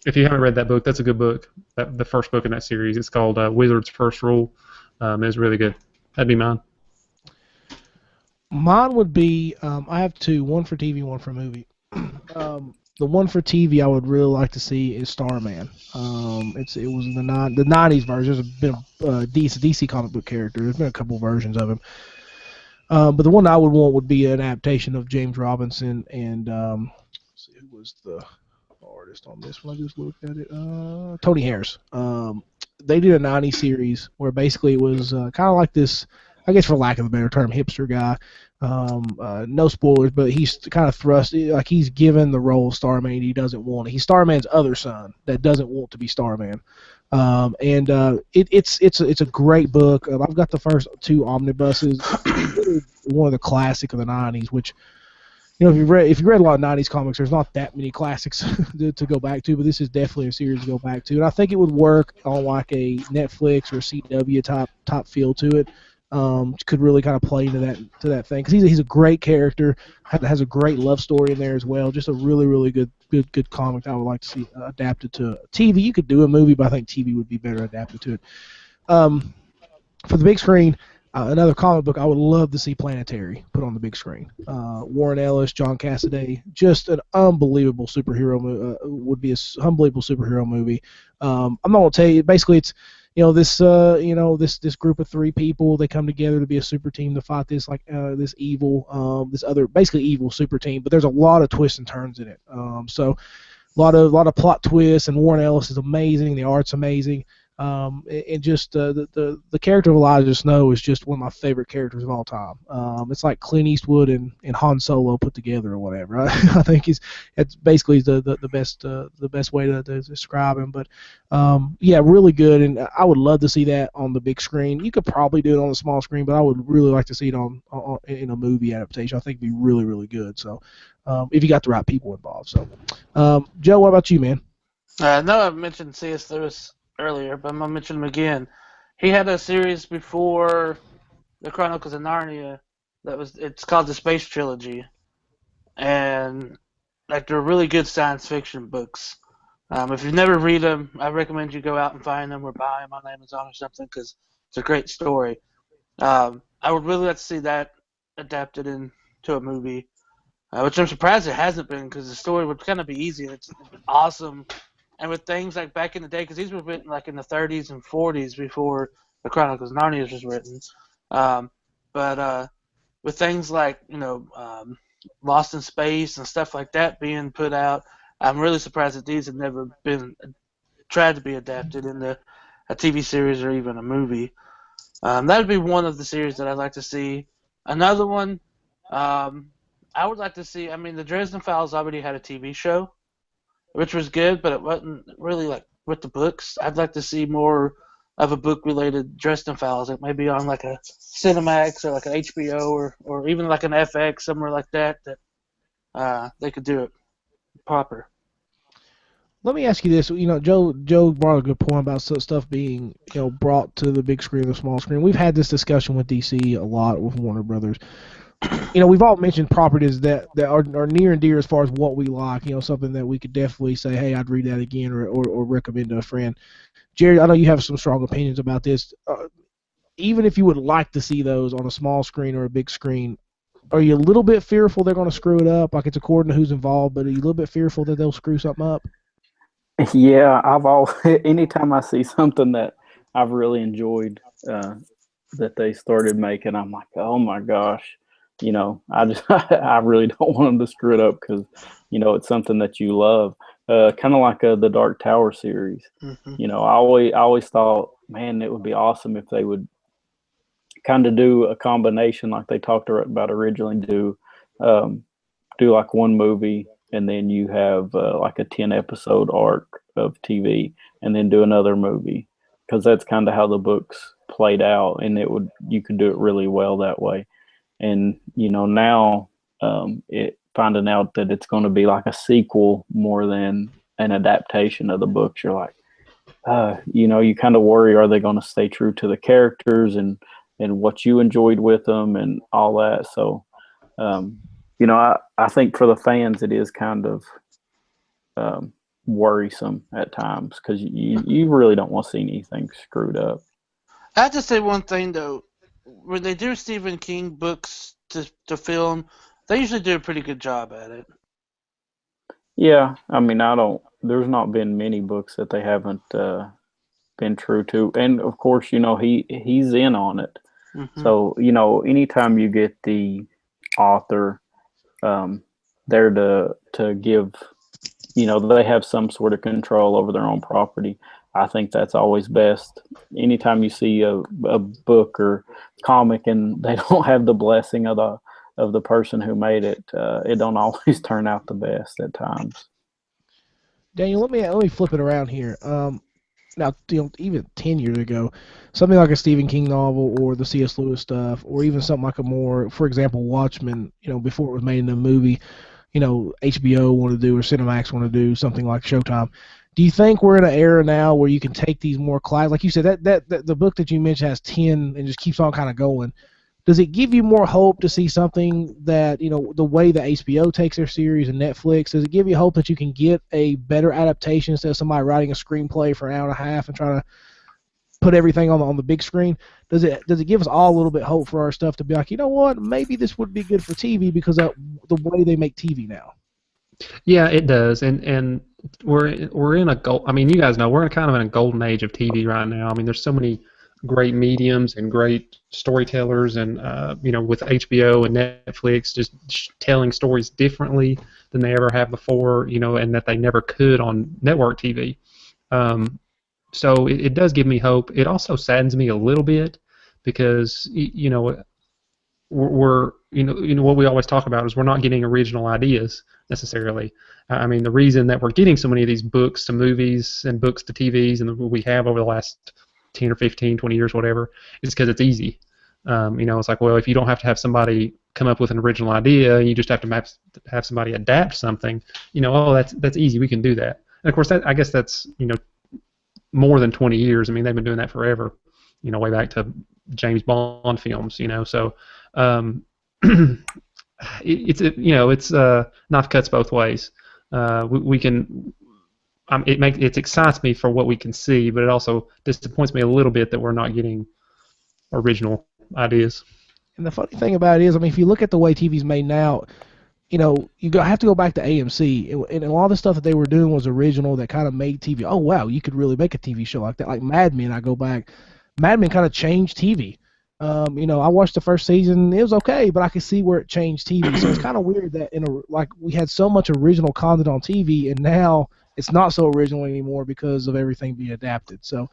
if you haven't read that book, that's a good book. The first book in that series, it's called Wizard's First Rule. It's really good. That'd be mine. Mine would be I have 2, one for TV, one for movie. The one for TV I would really like to see is Starman. It was in the 90s version. There's been a DC comic book character. There's been a couple versions of him. But the one I would want would be an adaptation of James Robinson and let's see who was the artist on this one. I just looked at it. Tony Harris. They did a 90s series where basically it was kind of like this, I guess for lack of a better term, hipster guy. No spoilers, but he's kind of thrust, like he's given the role of Starman. He doesn't want it. He's Starman's other son that doesn't want to be Starman. It's a great book. I've got the first 2 omnibuses. One of the classic of the 90s, which, if you read a lot of 90s comics, there's not that many classics to go back to, but this is definitely a series to go back to. And I think it would work on like a Netflix or CW type feel to it. Could really kind of play into that thing, because he's a great character, has a great love story in there as well. Just a really really good comic that I would like to see adapted to TV. You could do a movie, but I think TV would be better adapted to it. For the big screen, Another comic book I would love to see Planetary put on the big screen. Warren Ellis, John Cassaday, just an unbelievable superhero would be unbelievable superhero movie. I'm not gonna tell you. Basically, it's this group of three people. They come together to be a super team to fight this evil, this other basically evil super team. But there's a lot of twists and turns in it. So a lot of plot twists, and Warren Ellis is amazing. The art's amazing. And just the character of Elijah Snow is just one of my favorite characters of all time. It's like Clint Eastwood and Han Solo put together or whatever. I think it's basically the best way to describe him. But yeah, really good, and I would love to see that on the big screen. You could probably do it on the small screen, but I would really like to see it on in a movie adaptation. I think it'd be really, really good. So if you got the right people involved. So Joe, what about you, man? I know I've mentioned C.S. Lewis earlier, but I'm gonna mention him again. He had a series before the Chronicles of Narnia it's called the Space Trilogy, and like they're really good science fiction books. If you've never read them, I recommend you go out and find them or buy them on Amazon or something because it's a great story. I would really like to see that adapted into a movie, which I'm surprised it hasn't been because the story would kind of be easy and it's awesome. And with things like back in the day, because these were written like in the 30s and 40s before the Chronicles of Narnia was written. But with things like, Lost in Space and stuff like that being put out, I'm really surprised that these have never been tried to be adapted into a TV series or even a movie. That would be one of the series that I'd like to see. Another one, I would like to see, the Dresden Files already had a TV show, which was good, but it wasn't really like with the books. I'd like to see more of a book-related Dresden Files, like maybe on like a Cinemax or like an HBO or even like an FX, somewhere like that they could do it proper. Let me ask you this. Joe brought a good point about stuff being brought to the big screen or the small screen. We've had this discussion with DC a lot with Warner Brothers. We've all mentioned properties that are near and dear as far as what we like. Something that we could definitely say, hey, I'd read that again or recommend to a friend. Jerry, I know you have some strong opinions about this. Even if you would like to see those on a small screen or a big screen, are you a little bit fearful they're going to screw it up? Like it's according to who's involved, but are you a little bit fearful that they'll screw something up? Yeah, anytime I see something that I've really enjoyed that they started making, I'm like, oh my gosh. I really don't want them to screw it up because, it's something that you love. Kind of like the Dark Tower series. Mm-hmm. I always thought, man, it would be awesome if they would kind of do a combination like they talked about originally. Do like one movie and then you have like a 10-episode arc of TV and then do another movie because that's kind of how the books played out, and you could do it really well that way. And now finding out that it's going to be like a sequel more than an adaptation of the books, you're like, you kind of worry, are they going to stay true to the characters and what you enjoyed with them and all that? So, I think for the fans it is kind of worrisome at times because you really don't want to see anything screwed up. I have to say one thing though. When they do Stephen King books to film, they usually do a pretty good job at it. Yeah, there's not been many books that they haven't been true to. And of course, he's in on it. Mm-hmm. So, anytime you get the author there to give, they have some sort of control over their own property. I think that's always best. Anytime you see a book or comic and they don't have the blessing of the person who made it, it don't always turn out the best at times. Daniel, let me flip it around here. Now, even 10 years ago, something like a Stephen King novel or the C.S. Lewis stuff, or even something like for example, Watchmen, before it was made into a movie, HBO wanted to do or Cinemax wanted to do something like Showtime. Do you think we're in an era now where you can take these more classic, like you said, that the book that you mentioned has 10 and just keeps on kind of going? Does it give you more hope to see something that, the way that HBO takes their series and Netflix, does it give you hope that you can get a better adaptation instead of somebody writing a screenplay for an hour and a half and trying to put everything on the big screen. Does it give us all a little bit hope for our stuff to be like, you know what, maybe this would be good for TV because of the way they make TV now? Yeah, it does, and we're in a gold. I mean, you guys know we're kind of in a golden age of TV right now. I mean, there's so many great mediums and great storytellers, and with HBO and Netflix just telling stories differently than they ever have before, and that they never could on network TV. So it does give me hope. It also saddens me a little bit because we're what we always talk about is we're not getting original ideas necessarily. I mean, the reason that we're getting so many of these books to movies and books to TVs and we have over the last 10 or 15, 20 years, whatever, is because it's easy. It's like, well, if you don't have to have somebody come up with an original idea, you just have to have somebody adapt something. That's easy. We can do that. And of course, I guess that's more than 20 years. I mean, they've been doing that forever. Way back to James Bond films. So. It's knife cuts both ways. We can. It excites me for what we can see, but it also disappoints me a little bit that we're not getting original ideas. And the funny thing about it is, I mean, if you look at the way TV's made now, have to go back to AMC, and a lot of the stuff that they were doing was original that kind of made TV. Oh wow, you could really make a TV show like that, like Mad Men. I go back, Mad Men kind of changed TV. I watched the first season. It was okay, but I could see where it changed TV. So it's kind of weird that we had so much original content on TV, and now it's not so original anymore because of everything being adapted. So,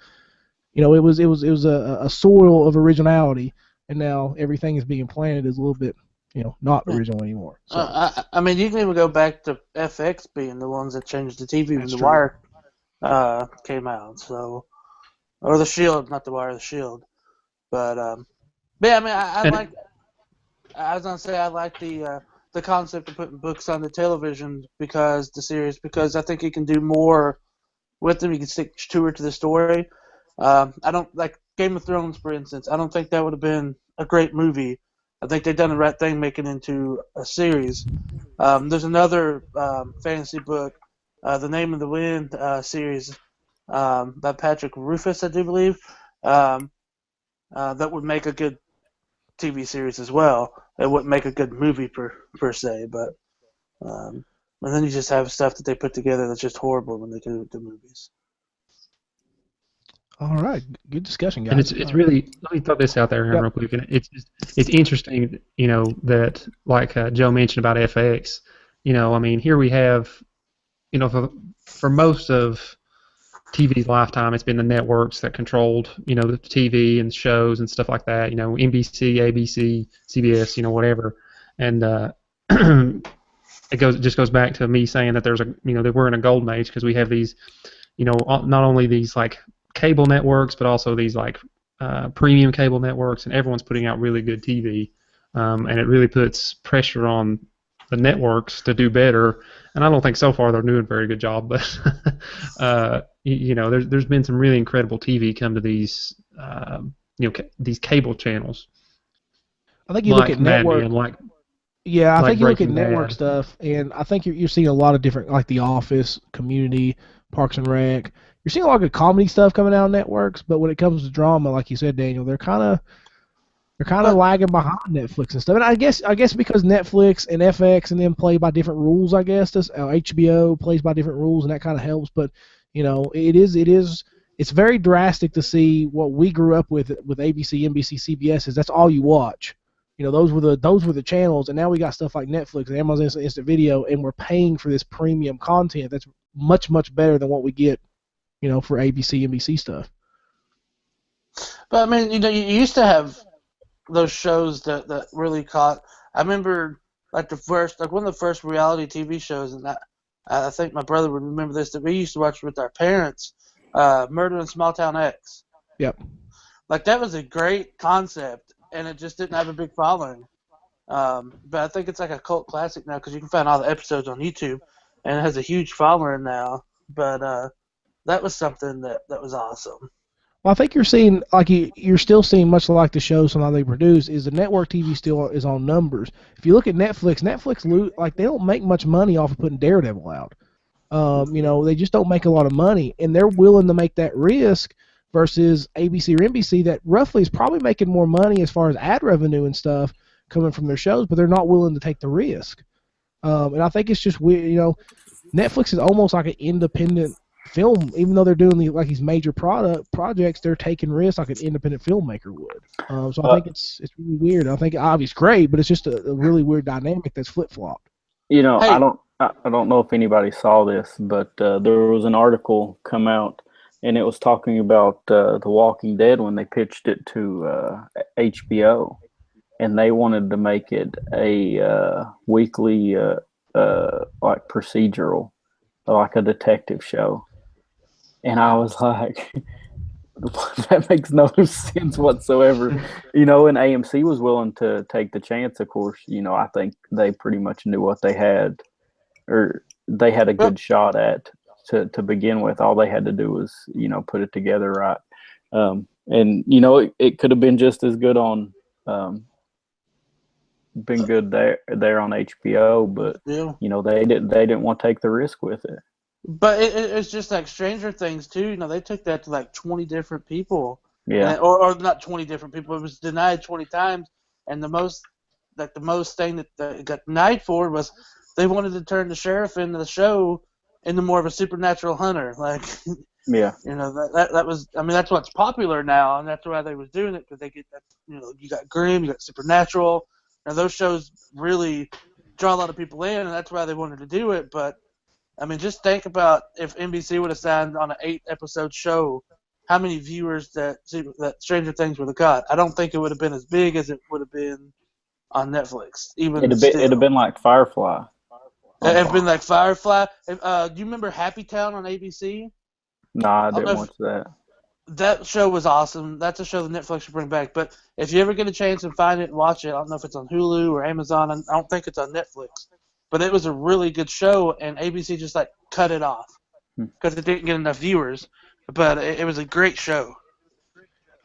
it was a soil of originality, and now everything is being planted is a little bit, not original anymore. So. I mean, you can even go back to FX being the ones that changed the TV when That's The true. Wire came out. So, or The Shield, not The Wire, The Shield. But yeah, I mean, I was gonna say I like the concept of putting books on the television because I think you can do more with them. You can stick truer to the story. I don't like Game of Thrones, for instance. I don't think that would have been a great movie. I think they've done the right thing making it into a series. There's another fantasy book, The Name of the Wind series by Patrick Rufus, I do believe. That would make a good TV series as well. It wouldn't make a good movie per se, but and then you just have stuff that they put together that's just horrible when they do the movies. All right, good discussion, guys. And it's really, let me throw this out there, Aaron, real quick. And it's interesting, that like Joe mentioned about FX. I mean, here we have, for most of TV's lifetime, it's been the networks that controlled, the TV and shows and stuff like that. NBC, ABC, CBS, whatever. And it just goes back to me saying that that we're in a golden age because we have these, not only these like cable networks, but also these like premium cable networks, and everyone's putting out really good TV, and it really puts pressure on the networks to do better. And I don't think so far they're doing a very good job, but there's been some really incredible TV come to these these cable channels. I think you look at network. I think you look at Breaking network Bad. stuff, and I think you're seeing a lot of different, like The Office, Community, Parks and Rec. You're seeing a lot of good comedy stuff coming out on networks, but when it comes to drama, like you said, Daniel, they're kind of lagging behind Netflix and stuff. And I guess because Netflix and FX and them play by different rules, I guess HBO plays by different rules, and that kind of helps. But it's very drastic to see what we grew up with ABC, NBC, CBS. That's all you watch. Those were the channels, and now we got stuff like Netflix and Amazon Instant Video, and we're paying for this premium content that's much better than what we get, for ABC, NBC stuff. But I mean, you used to have those shows that really caught. I remember one of the first reality TV shows, and I think my brother would remember this, that we used to watch with our parents, Murder in Small Town X. Yep. Like, that was a great concept, and it just didn't have a big following. But I think it's like a cult classic now because you can find all the episodes on YouTube, and it has a huge following now. But that was something that was awesome. Well, I think you're seeing, you're still seeing, much like the shows and how they produce, is the network TV still is on numbers. If you look at Netflix, they don't make much money off of putting Daredevil out. They just don't make a lot of money, and they're willing to make that risk versus ABC or NBC that roughly is probably making more money as far as ad revenue and stuff coming from their shows, but they're not willing to take the risk. And I think it's just weird. Netflix is almost like an independent film, even though they're doing these major projects, they're taking risks like an independent filmmaker would. So I think it's really weird. I think obviously it's great, but it's just a really weird dynamic that's flip flopped. Hey. I don't know if anybody saw this, but there was an article come out, and it was talking about The Walking Dead when they pitched it to HBO, and they wanted to make it a weekly like procedural, like a detective show. And I was like, that makes no sense whatsoever. And AMC was willing to take the chance, of course. I think they pretty much knew what they had, or they had a good shot at to begin with. All they had to do was, put it together right. And, it could have been just as good on, been good there on HBO, but, they didn't want to take the risk with it. But it's just like Stranger Things too. They took that to like 20 different people. Yeah. Or not 20 different people. It was denied 20 times, and the most thing that it got denied for was they wanted to turn the sheriff into the show into more of a supernatural hunter. Like, yeah. That was. I mean, that's what's popular now, and that's why they was doing it, because they get that. You got Grimm, you got Supernatural. Now those shows really draw a lot of people in, and that's why they wanted to do it. But I mean, just think about if NBC would have signed on an 8-episode show, how many viewers that Stranger Things would have got. I don't think it would have been as big as it would have been on Netflix. It'd have been like Firefly. It'd have been like Firefly. Do you remember Happy Town on ABC? Nah, I didn't watch that. That show was awesome. That's a show that Netflix should bring back. But if you ever get a chance and find it and watch it, I don't know if it's on Hulu or Amazon. I don't think it's on Netflix. But it was a really good show, and ABC just cut it off because it didn't get enough viewers. But it was a great show.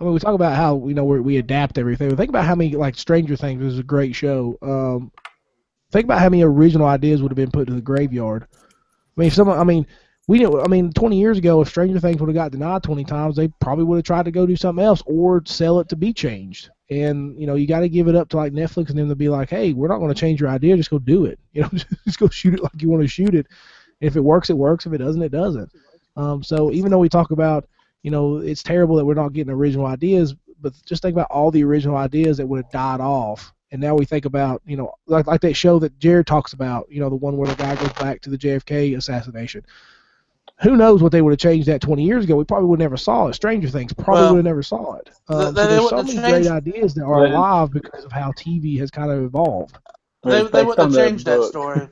I mean, we talk about how we adapt everything. Think about how many Stranger Things was a great show. Think about how many original ideas would have been put to the graveyard. I mean, 20 years ago, if Stranger Things would have got denied 20 times, they probably would have tried to go do something else or sell it to be changed. And, you got to give it up to Netflix and them to be like, hey, we're not going to change your idea. Just go do it. Just go shoot it like you want to shoot it. If it works, it works. If it doesn't, it doesn't. So even though we talk about, it's terrible that we're not getting original ideas, but just think about all the original ideas that would have died off. And now we think about, like that show that Jared talks about, the one where the guy goes back to the JFK assassination. Who knows what they would have changed that 20 years ago? We probably would have never saw it. Stranger Things probably would have never saw it. So there's so many great ideas that are alive because of how TV has kind of evolved. They wouldn't have changed that story.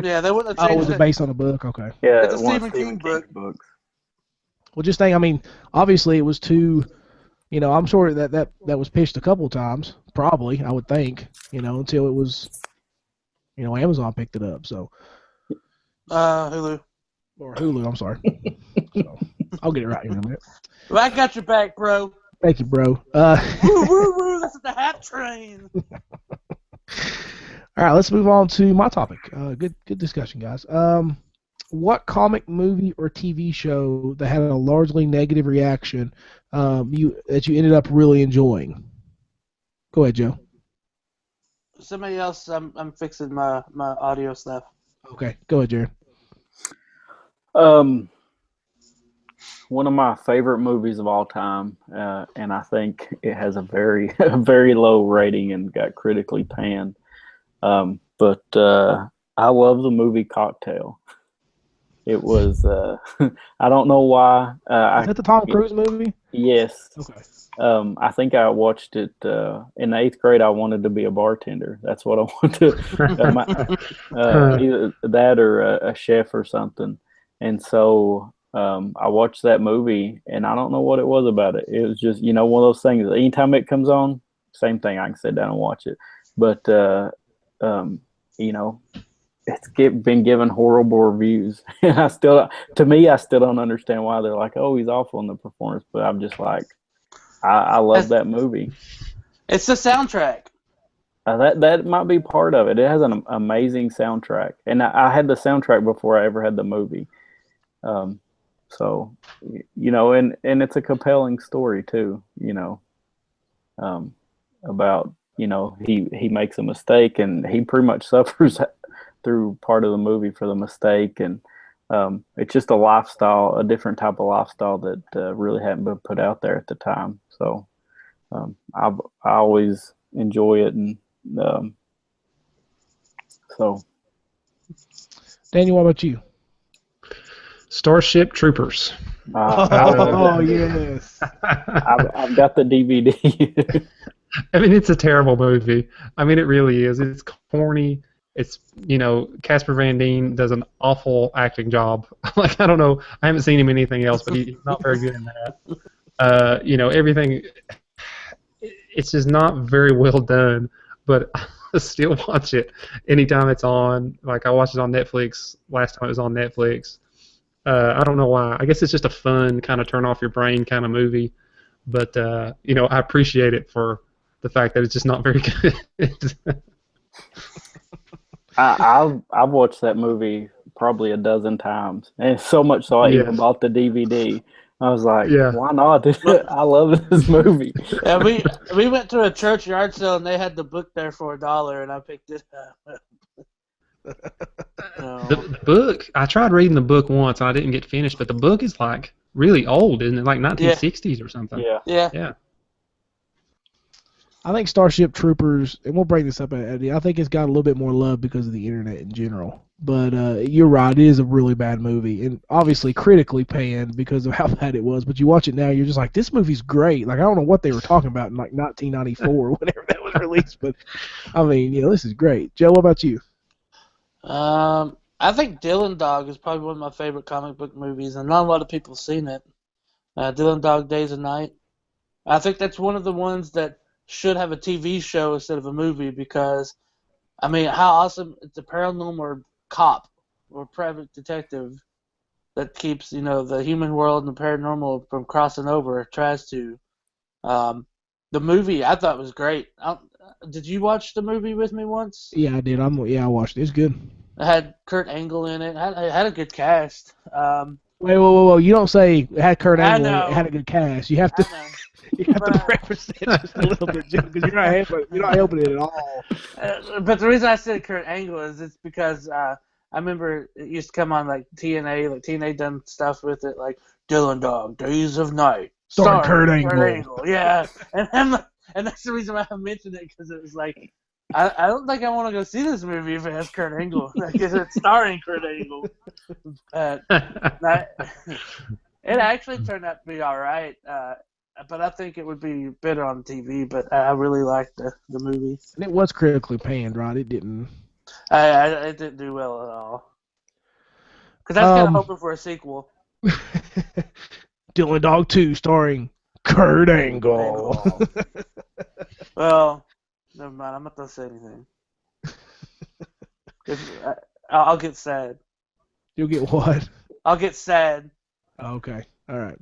Yeah, they wouldn't have changed it. Oh, was it based on a book? Okay. Yeah, it's a Stephen King book. Well, just think, obviously it was too, I'm sure that was pitched a couple times, probably, I would think, until it was, Amazon picked it up. So. Hulu. Or Hulu, I'm sorry. So, I'll get it right here in a minute. Well, I got your back, bro. Thank you, bro. Woo, woo, woo, this is the hat train. All right, let's move on to my topic. Good discussion, guys. What comic, movie, or TV show that had a largely negative reaction that you ended up really enjoying? Go ahead, Joe. Somebody else. I'm fixing my audio stuff. Okay, go ahead, Jared. One of my favorite movies of all time, and I think it has a very very low rating and got critically panned. But I love the movie Cocktail. It was I don't know why. Is that the Tom Cruise movie? Yes. Okay. I think I watched it in the 8th grade. I wanted to be a bartender. That's what I wanted to. Either that or a chef or something. And so I watched that movie, and I don't know what it was about it. It was just, one of those things. Anytime it comes on, same thing. I can sit down and watch it. But, it's been given horrible reviews. And I still don't understand why they're like, oh, he's awful in the performance. But I'm just like, I love that movie. It's the soundtrack. That might be part of it. It has an amazing soundtrack. And I had the soundtrack before I ever had the movie. So, and it's a compelling story too, about, he makes a mistake and he pretty much suffers through part of the movie for the mistake. And it's just a different type of lifestyle that really hadn't been put out there at the time. So I always enjoy it. And so. Daniel, what about you? Starship Troopers. Oh, yes. I've got the DVD. I mean, it's a terrible movie. I mean, it really is. It's corny. It's, Casper Van Dien does an awful acting job. Like, I don't know. I haven't seen him in anything else, but he's not very good in that. Everything, it's just not very well done, but I still watch it anytime it's on. Like, I watched it on Netflix last time it was on Netflix. I don't know why. I guess it's just a fun kind of turn off your brain kind of movie. But, I appreciate it for the fact that it's just not very good. I've watched that movie probably a dozen times, and so much so I even bought the DVD. I was like, why not? I love this movie. Yeah, we went to a church yard sale and they had the book there for $1, and I picked it up. The book, I tried reading the book once and I didn't get finished, but the book is like really old, isn't it? Like 1960s or something. Yeah. I think Starship Troopers, and we'll bring this up, Eddie, I think it's got a little bit more love because of the internet in general. But you're right, it is a really bad movie, and obviously critically panned because of how bad it was. But you watch it now, you're just like, this movie's great. Like, I don't know what they were talking about in like 1994 whenever that was released, but I mean, this is great. Joe, what about you? I think Dylan Dog is probably one of my favorite comic book movies, and not a lot of people have seen it. Dylan Dog Days of Night. I think that's one of the ones that should have a TV show instead of a movie because, I mean, how awesome! It's a paranormal cop or private detective that keeps, the human world and the paranormal from crossing over. Tries to. The movie I thought was great. Did you watch the movie with me once? Yeah, I did. I watched it. It's good. It had Kurt Angle in it. It had a good cast. Wait, whoa! You don't say it had Kurt Angle. I know. It had a good cast. You have to. You have to preface it just a little bit, Jim, because you're not helping it at all. But the reason I said Kurt Angle is it's because I remember it used to come on like TNA. Like TNA done stuff with it, like Dylan Dog Days of Night, starring Kurt Angle. Yeah, and that's the reason why I mentioned it because it was like I don't think I want to go see this movie if it has Kurt Angle because it's starring Kurt Angle. It actually turned out to be all right. But I think it would be better on TV. But I really liked the movie. And it was critically panned, right? It didn't. It didn't do well at all. Because I was kind of hoping for a sequel. Dylan Dog 2, starring Kurt Angle. Well, never mind. I'm not gonna say anything. I'll get sad. You'll get what? I'll get sad. Okay. All right.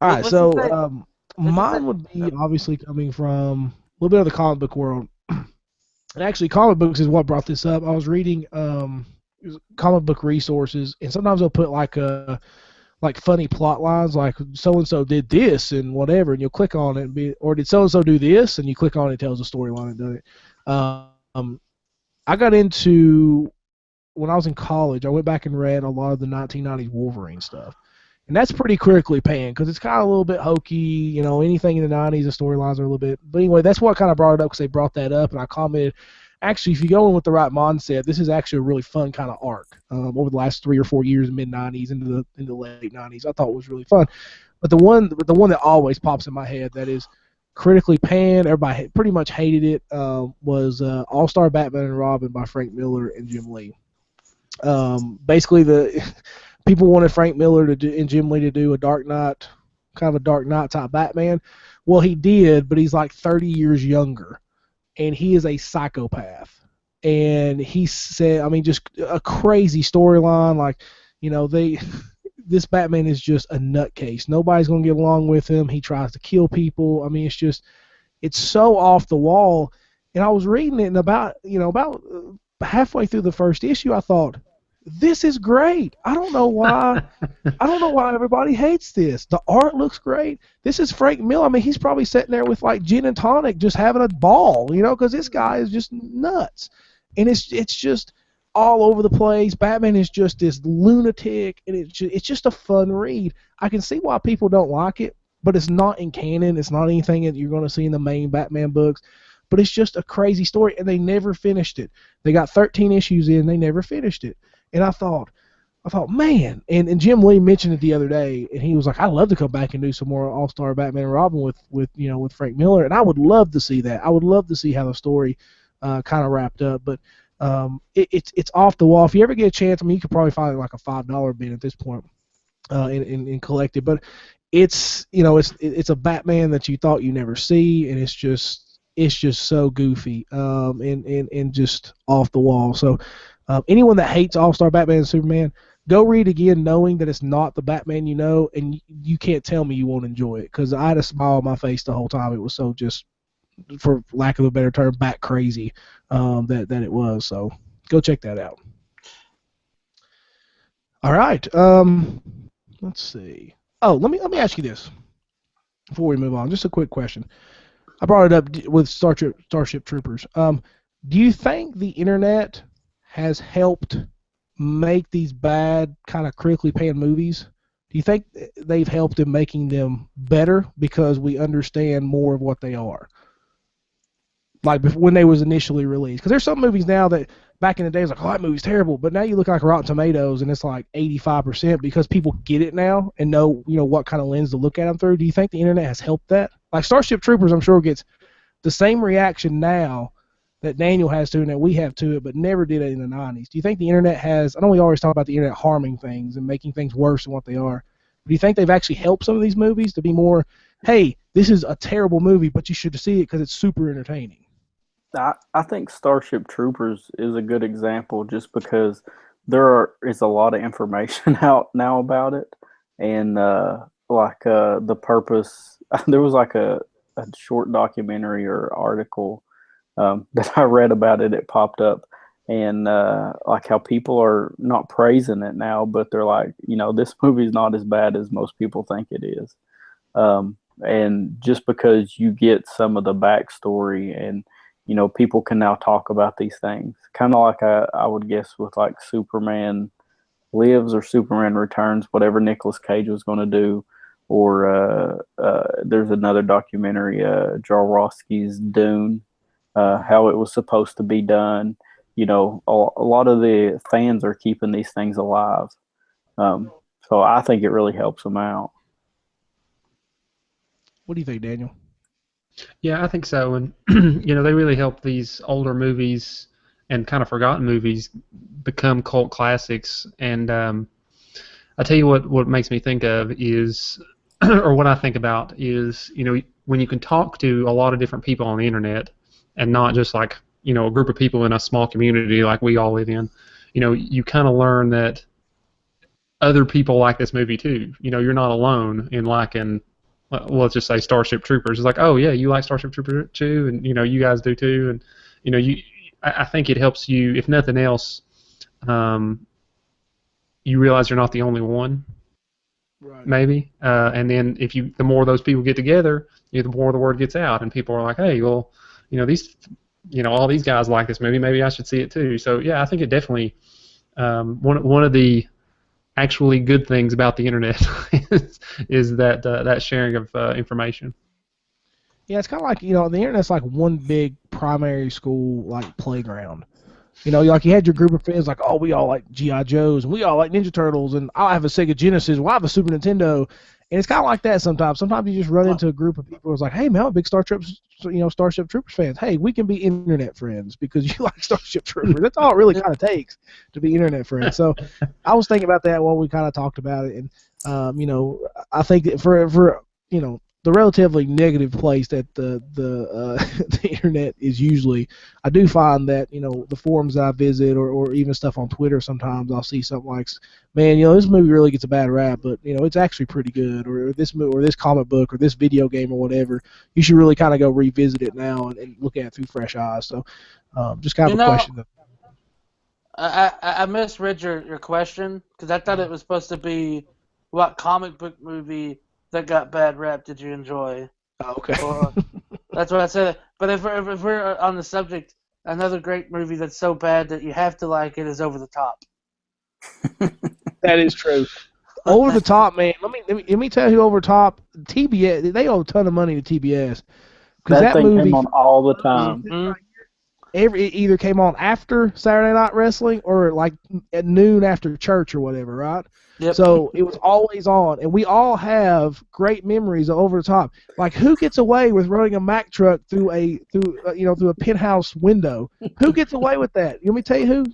All right, so mine would be obviously coming from a little bit of the comic book world. And actually, comic books is what brought this up. I was reading comic book resources, and sometimes they'll put like funny plot lines, like so-and-so did this and whatever, and you'll click on it, or did so-and-so do this, and you click on it, it tells a storyline and does it. I got into, when I was in college, I went back and read a lot of the 1990s Wolverine stuff. And that's pretty critically panned because it's kind of a little bit hokey, anything in the 90s, the storylines are a little bit. But anyway, that's what kind of brought it up because they brought that up, and I commented, actually, if you go in with the right mindset, this is actually a really fun kind of arc over the last 3 or 4 years, mid-90s into the late 90s. I thought it was really fun. But the one that always pops in my head that is critically panned, everybody pretty much hated it, was All-Star Batman and Robin by Frank Miller and Jim Lee. Basically, people wanted Frank Miller and Jim Lee to do a Dark Knight, kind of a Dark Knight type Batman. Well, he did, but he's like 30 years younger, and he is a psychopath. And he said, just a crazy storyline. Like, this Batman is just a nutcase. Nobody's gonna get along with him. He tries to kill people. It's so off the wall. And I was reading it, and about halfway through the first issue, I thought, this is great. I don't know why. I don't know why everybody hates this. The art looks great. This is Frank Miller. I mean, he's probably sitting there with like gin and tonic, just having a ball, you know, because this guy is just nuts, and it's just all over the place. Batman is just this lunatic, and it's just a fun read. I can see why people don't like it, but it's not in canon. It's not anything that you're going to see in the main Batman books. But it's just a crazy story, and they never finished it. They got 13 issues in, they never finished it. And I thought, man, and Jim Lee mentioned it the other day, and he was like, I'd love to come back and do some more All-Star Batman and Robin with Frank Miller, and I would love to see that. I would love to see how the story kind of wrapped up, but it's off the wall. If you ever get a chance, I mean, you could probably find like a $5 bin at this point and collect it, but it's a Batman that you thought you never see, and it's just so goofy and just off the wall. So anyone that hates All-Star Batman and Superman, go read again knowing that it's not the Batman you know, and you can't tell me you won't enjoy it, because I had a smile on my face the whole time. It was so just, for lack of a better term, bat crazy that it was. So go check that out. All right. Let's see. Oh, let me ask you this before we move on. Just a quick question. I brought it up with Starship Troopers. Do you think the internet has helped make these bad, kind of critically panned movies? Do you think they've helped in making them better because we understand more of what they are? Like when they was initially released. Because there's some movies now that back in the day was like, oh, that movie's terrible. But now you look like Rotten Tomatoes and it's like 85% because people get it now and know what kind of lens to look at them through. Do you think the internet has helped that? Like Starship Troopers, I'm sure gets the same reaction now that Daniel has to it and that we have to it, but never did it in the 90s. Do you think the internet has, I know we always talk about the internet harming things and making things worse than what they are, but do you think they've actually helped some of these movies to be more, hey, this is a terrible movie, but you should see it because it's super entertaining? I think Starship Troopers is a good example just because there is a lot of information out now about it, and the purpose. There was like a short documentary or article that I read about it. It popped up, and like how people are not praising it now, but they're like, this movie's not as bad as most people think it is. And just because you get some of the backstory and people can now talk about these things, kind of like I would guess with like Superman Lives or Superman Returns, whatever Nicolas Cage was going to do, or there's another documentary, Jodorowsky's Dune, how it was supposed to be done. A lot of the fans are keeping these things alive, so I think it really helps them out. What do you think, Daniel? Yeah, I think so, and they really help these older movies and kind of forgotten movies become cult classics. And I tell you what makes me think of is, or what I think about is, when you can talk to a lot of different people on the internet, and not just like a group of people in a small community like we all live in, you kind of learn that other people like this movie too. You're not alone in liking. Let's just say Starship Troopers. It's like, oh yeah, you like Starship Troopers too, and you guys do too, and I think it helps you, if nothing else, you realize you're not the only one, right? Maybe, and then the more those people get together, the more the word gets out, and people are like, hey, well, these, all these guys like this movie, maybe I should see it too. So yeah, I think it definitely one of the actually good things about the internet is that sharing of information. Yeah, it's kind of like, the internet's like one big primary school like playground. Like you had your group of friends like, oh, we all like G.I. Joes and we all like Ninja Turtles and I have a Sega Genesis, well, I have a Super Nintendo, and it's kind of like that sometimes. Sometimes you just run into a group of people who's like, hey man, I'm a big Starship Troopers fans. Hey, we can be internet friends because you like Starship Troopers. That's all it really kind of takes to be internet friends. So I was thinking about that while we kind of talked about it, and I think that for the relatively negative place that the the internet is usually, I do find that the forums that I visit or even stuff on Twitter, sometimes I'll see something like, man, this movie really gets a bad rap, but it's actually pretty good, or this movie or this comic book or this video game or whatever, you should really kind of go revisit it now and look at it through fresh eyes. So just kind of a question. I misread your question because I thought it was supposed to be what comic book movie that got bad rap did you enjoy? Oh, okay. Or that's what I said. But if we're on the subject, another great movie that's so bad that you have to like it is Over the Top. That is true. Over the Top, man. Let me tell you, Over the Top, TBS. They owe a ton of money to TBS because That that thing movie came on all the time. Mhm. it either came on after Saturday Night Wrestling or like at noon after church or whatever, right? Yep. So it was always on, and we all have great memories of Over the Top. Like, who gets away with running a Mack truck through a penthouse window? Who gets away with that? You want me to tell you who?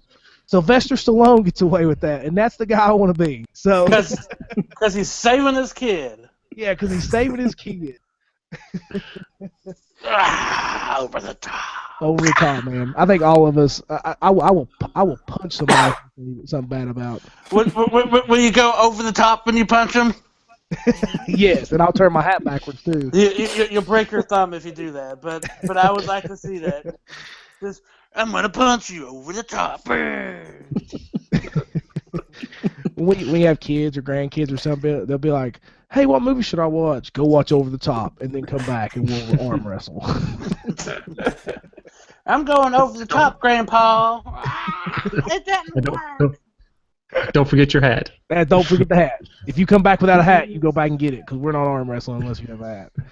Sylvester Stallone gets away with that, and that's the guy I want to be. So Because he's saving his kid. yeah, because he's saving his kid. Over the top. Over the Top, man. I think all of us. I will punch somebody something bad about. Will you go over the top when you punch him? Yes, and I'll turn my hat backwards too. You'll break your thumb if you do that. But I would like to see that. Just, I'm gonna punch you over the top. When we have kids or grandkids or something, they'll be like, "Hey, what movie should I watch?" Go watch Over the Top, and then come back and we'll arm wrestle. I'm going over the top, Grandpa. It doesn't And work. don't forget your hat. And don't forget the hat. If you come back without a hat, you go back and get it because we're not arm wrestling unless you have a hat. Oh,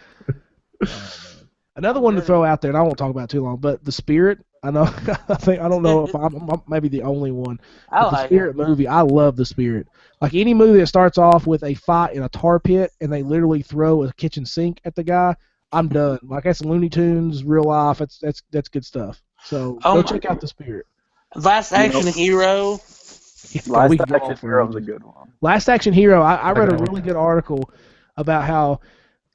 man. Another one to throw out there, and I won't talk about it too long, but The Spirit. I know. I don't know if I'm maybe the only one. I But the like Spirit it. movie, I love The Spirit. Like any movie that starts off with a fight in a tar pit and they literally throw a kitchen sink at the guy, I'm done. Like that's Looney Tunes, real life. That's good stuff. So Oh go my- check out The Spirit. Last Action Hero. Last We can go Action on for Hero was a ages. good one. Last Action Hero. I read a Okay. really good article about how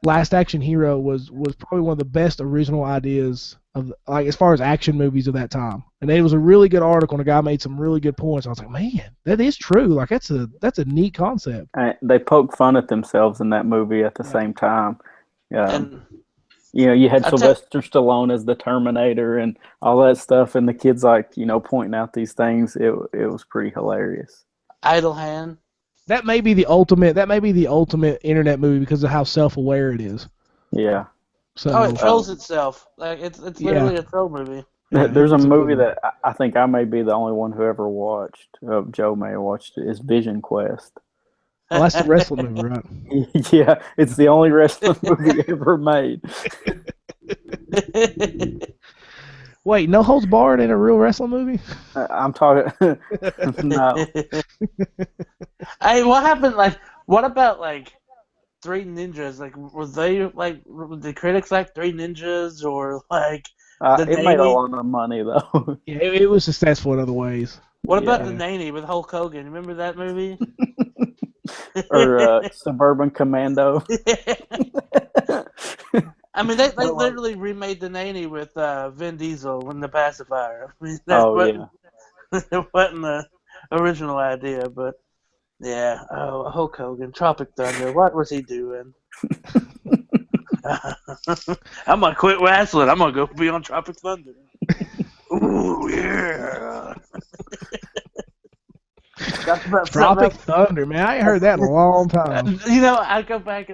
Last Action Hero was probably one of the best original ideas of like as far as action movies of that time. And it was a really good article, and a guy made some really good points. I was like, man, that is true. Like that's a neat concept. They poke fun at themselves in that movie at the same time. And You had I tell- Sylvester Stallone as the Terminator and all that stuff, and the kids like pointing out these things. It was pretty hilarious. Idle Hand. That may be the ultimate. That may be the ultimate internet movie because of how self-aware it is. Yeah. So Oh, it trolls itself. Like it's literally a troll movie. yeah, There's a it's good movie one. that I think I may be the only one who ever watched. Joe may have watched it. Is Vision Quest. Well, that's the wrestling movie, right? Yeah, it's the only wrestling movie ever made. Wait, No Holds Barred in a real wrestling movie? I'm talking. No. Hey, what happened? Like, what about like Three Ninjas? Like, were the critics like Three Ninjas or like the It made a Navy? lot of money though. Yeah, it was successful in other ways. What about Yeah. the Nanny with Hulk Hogan? Remember that movie? Or Suburban Commando. I mean, they literally remade the Nanny with Vin Diesel in the pacifier. I mean, that Oh wasn't, it wasn't the original idea, but yeah. Oh, Hulk Hogan, Tropic Thunder. What was he doing? I'm gonna quit wrestling. I'm gonna go be on Tropic Thunder. Ooh yeah. That's about Tropic something Thunder, man. I ain't heard that in a long time. else. I go back.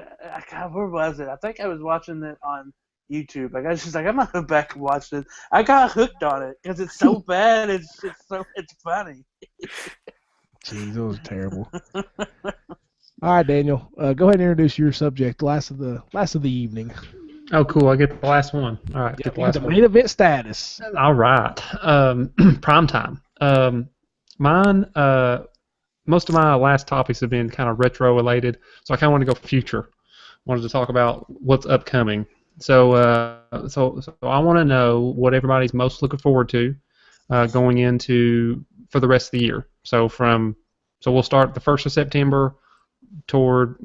God, where was it? I think I was watching it on YouTube. I was just like, I'm gonna go back and watch it. I got hooked on it because it's so bad. It's funny. Jeez, that was terrible. All right, Daniel, go ahead and introduce your subject. Last of the evening. Oh, cool. I get the last one. All right, get the You last get the one. main event status. All right. Prime time. Mine, most of my last topics have been kind of retro related, so I kind of want to go future. Wanted to talk about what's upcoming. So I want to know what everybody's most looking forward to going into for the rest of the year. So we'll start the 1st of September toward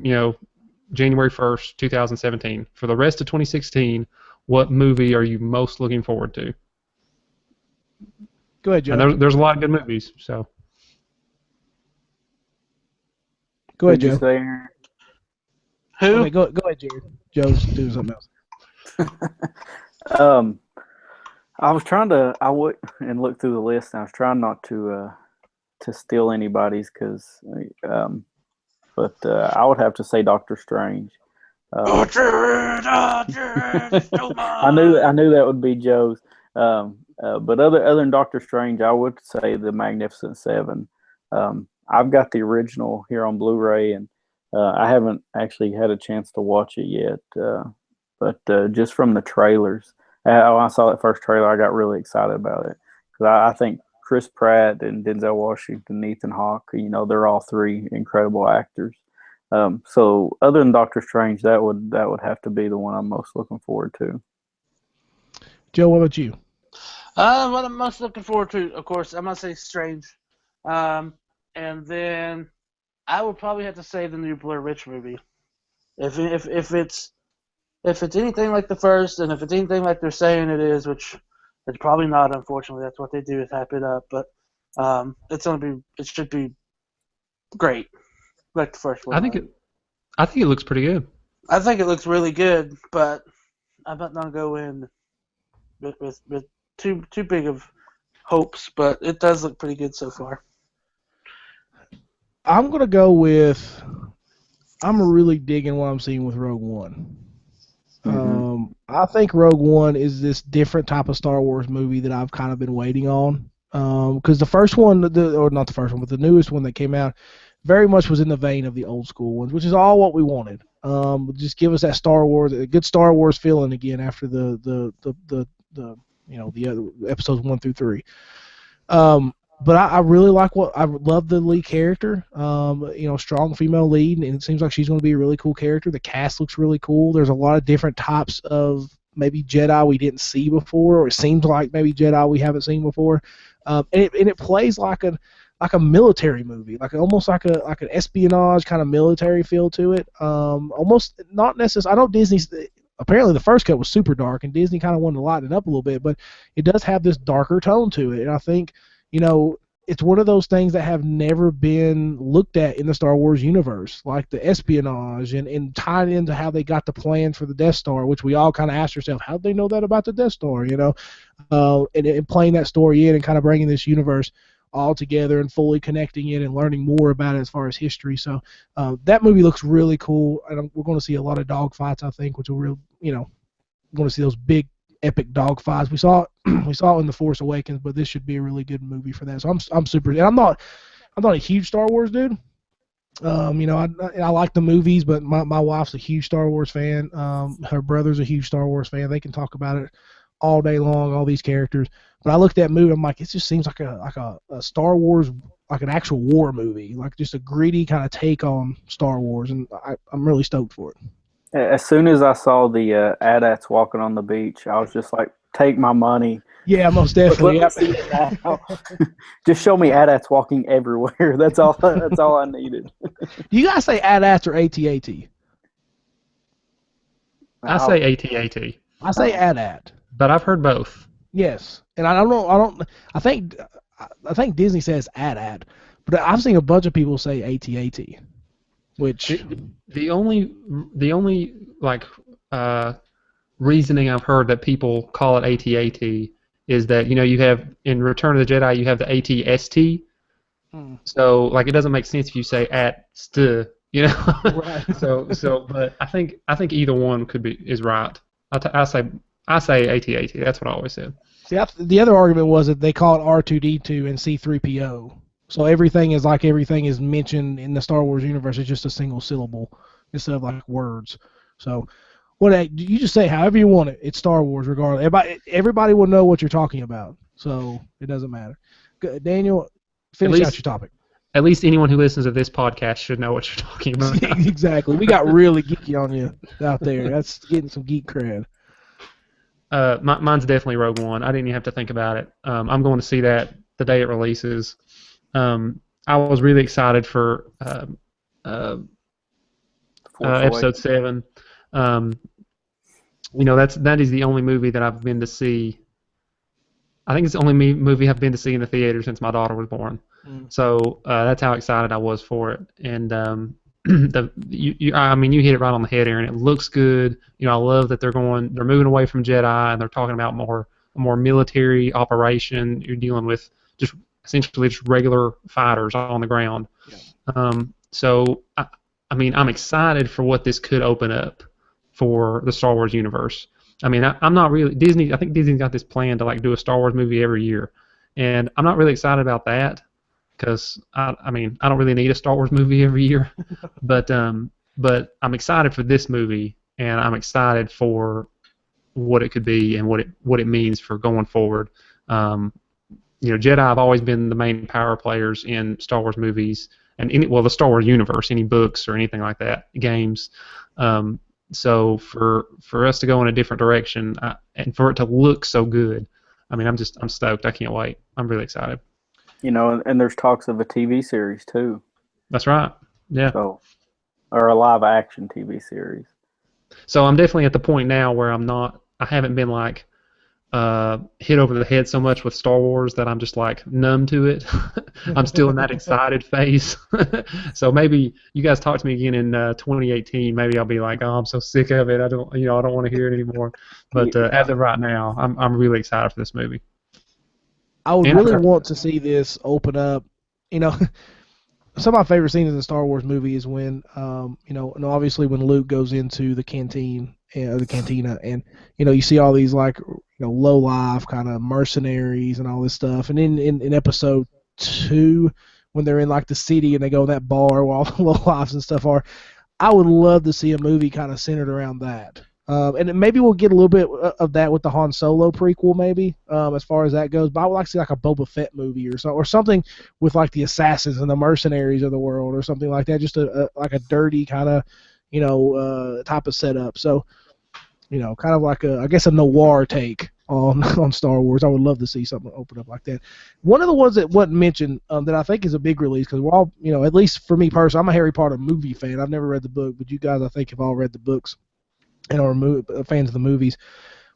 January 1st, 2017. For the rest of 2016, what movie are you most looking forward to? Go ahead, Joe. And there's a lot of good movies. So Go ahead, What'd you Joe. say, Aaron? Who? Okay, go ahead, Jared. Joe's doing something else. I was trying to. I would and look through the list, and I was trying not to to steal anybody's, but I would have to say Doctor Strange. I knew that would be Joe's. But other than Doctor Strange, I would say the Magnificent Seven. I've got the original here on Blu-ray, and I haven't actually had a chance to watch it yet. But just from the trailers, when I saw that first trailer, I got really excited about it because I think Chris Pratt and Denzel Washington, Ethan Hawke, they're all three incredible actors. So other than Doctor Strange, that would have to be the one I'm most looking forward to. Joe, what about you? What I'm most looking forward to, of course, I'm gonna say Strange, and then I would probably have to say the new Blair Witch movie. If it's anything like the first, and if it's anything like they're saying it is, which it's probably not, unfortunately, that's what they do is hype it up. But it should be great, like the first one. I think it looks pretty good. I think it looks really good, but I'm not gonna go in with too big of hopes. But it does look pretty good so far. I'm gonna go with. I'm really digging what I'm seeing with Rogue One. I think Rogue One is this different type of Star Wars movie that I've kind of been waiting on. Because the first one, or not the first one, but the newest one that came out, very much was in the vein of the old school ones, which is all what we wanted. Just give us that Star Wars, a good Star Wars feeling again after the other episodes 1 through 3. But I really like I love the lead character. Strong female lead, and it seems like she's going to be a really cool character. The cast looks really cool. There's a lot of different types of maybe Jedi we didn't see before, or it seems like maybe Jedi we haven't seen before. And it plays like a military movie, almost like an espionage kind of military feel to it. Almost not necessarily. I know Disney's. Apparently the first cut was super dark, and Disney kind of wanted to lighten it up a little bit, but it does have this darker tone to it, and I think. It's one of those things that have never been looked at in the Star Wars universe, like the espionage and tied into how they got the plan for the Death Star, which we all kind of asked ourselves, how did they know that about the Death Star, and playing that story in and kind of bringing this universe all together and fully connecting it and learning more about it as far as history. So that movie looks really cool, and we're going to see a lot of dogfights, I think, which will we're going to see those big epic dog fights. We saw it in The Force Awakens, but this should be a really good movie for that. So I'm super. And I'm not a huge Star Wars dude. I like the movies, but my wife's a huge Star Wars fan. Her brother's a huge Star Wars fan. They can talk about it all day long, all these characters. But I looked at that movie, I'm like, it just seems like a Star Wars, like an actual war movie, like just a gritty kind of take on Star Wars, and I'm really stoked for it. As soon as I saw the AT-ATs walking on the beach, I was just like, take my money. Yeah, most definitely. Let me see it now. Just show me AT-ATs walking everywhere. That's all I needed. Do you guys say AT-ATs or AT-AT? I say AT-AT. I say AT-AT. But I've heard both. Yes, and I think Disney says AT-AT, but I've seen a bunch of people say AT-AT. Which the only reasoning I've heard that people call it AT-AT is that you have in Return of the Jedi you have the AT-ST, so it doesn't make sense if you say at-st, Right. so but I think either one is right. I say AT-AT. That's what I always said. See, the other argument was that they call it R2-D2 and C-3PO. So everything is mentioned in the Star Wars universe is just a single syllable instead of words. So you just say however you want it. It's Star Wars regardless. Everybody will know what you're talking about. So it doesn't matter. Daniel, finish out your topic. At least anyone who listens to this podcast should know what you're talking about. Exactly. We got really geeky on you out there. That's getting some geek cred. Mine's definitely Rogue One. I didn't even have to think about it. I'm going to see that the day it releases. I was really excited for Episode 7. That is the only movie that I've been to see. I think it's the only movie I've been to see in the theater since my daughter was born. So that's how excited I was for it. And you hit it right on the head, Aaron. It looks good. I love that they're moving away from Jedi and they're talking about a more military operation. You're dealing with just essentially just regular fighters on the ground. So I mean, I'm excited for what this could open up for the Star Wars universe. I mean, I'm not really Disney. I think Disney's got this plan to like do a Star Wars movie every year, and I'm not really excited about that because I mean, I don't really need a Star Wars movie every year, but I'm excited for this movie, and I'm excited for what it could be and what it means for going forward. Jedi have always been the main power players in Star Wars movies and the Star Wars universe, any books or anything like that, games. So for us to go in a different direction and for it to look so good, I mean, I'm stoked. I can't wait. I'm really excited. And there's talks of a TV series too. That's right. Yeah. So, or a live action TV series. So I'm definitely at the point now where I haven't been like hit over the head so much with Star Wars that I'm just like numb to it. I'm still in that excited phase. So maybe you guys talk to me again in 2018. Maybe I'll be like, oh, I'm so sick of it. I don't want to hear it anymore. But as of right now, I'm really excited for this movie. I would really want to see this open up. Some of my favorite scenes in the Star Wars movie is when, and obviously when Luke goes into the cantina, and you see all these like, low life kind of mercenaries and all this stuff. And in episode 2, when they're in like the city and they go in that bar where all the low lives and stuff are, I would love to see a movie kind of centered around that. And maybe we'll get a little bit of that with the Han Solo prequel, maybe, as far as that goes. But I would like to see like a Boba Fett movie or something with like the assassins and the mercenaries of the world or something like that. Just like a dirty kind of, type of setup. So, kind of like I guess a noir take on Star Wars. I would love to see something open up like that. One of the ones that wasn't mentioned that I think is a big release, because we're all, at least for me personally, I'm a Harry Potter movie fan. I've never read the book, but you guys, I think, have all read the books and are fans of the movies.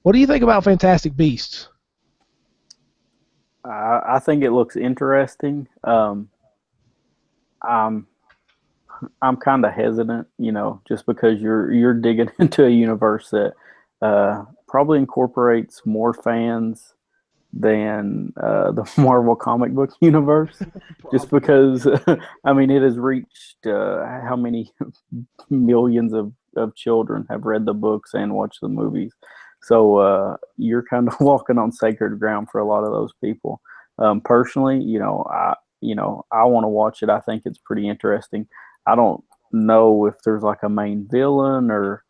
What do you think about Fantastic Beasts? I think it looks interesting. I'm kind of hesitant, just because you're digging into a universe that probably incorporates more fans than the Marvel comic book universe. Just because, I mean, it has reached how many millions of children have read the books and watched the movies. So you're kind of walking on sacred ground for a lot of those people. Personally, I want to watch it. I think it's pretty interesting. I don't know if there's like a main villain or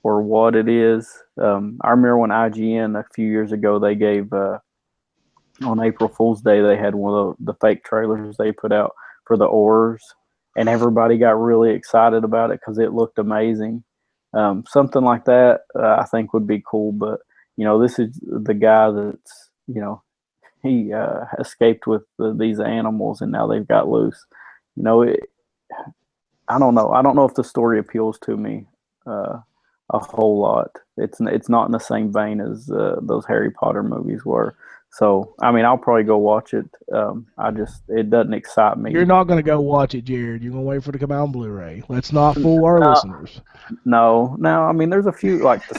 what it is. I remember when IGN a few years ago, they gave on April Fool's Day, they had one of the fake trailers they put out for the Oars, and everybody got really excited about it because it looked amazing. Something like that I think would be cool, but this is the guy that's he escaped with these animals and now they've got loose. I don't know. I don't know if the story appeals to me a whole lot. It's not in the same vein as those Harry Potter movies were. So, I mean, I'll probably go watch it. It doesn't excite me. You're not going to go watch it, Jared. You're going to wait for it to come out on Blu-ray. Let's not fool our listeners. No. I mean, there's a few, like the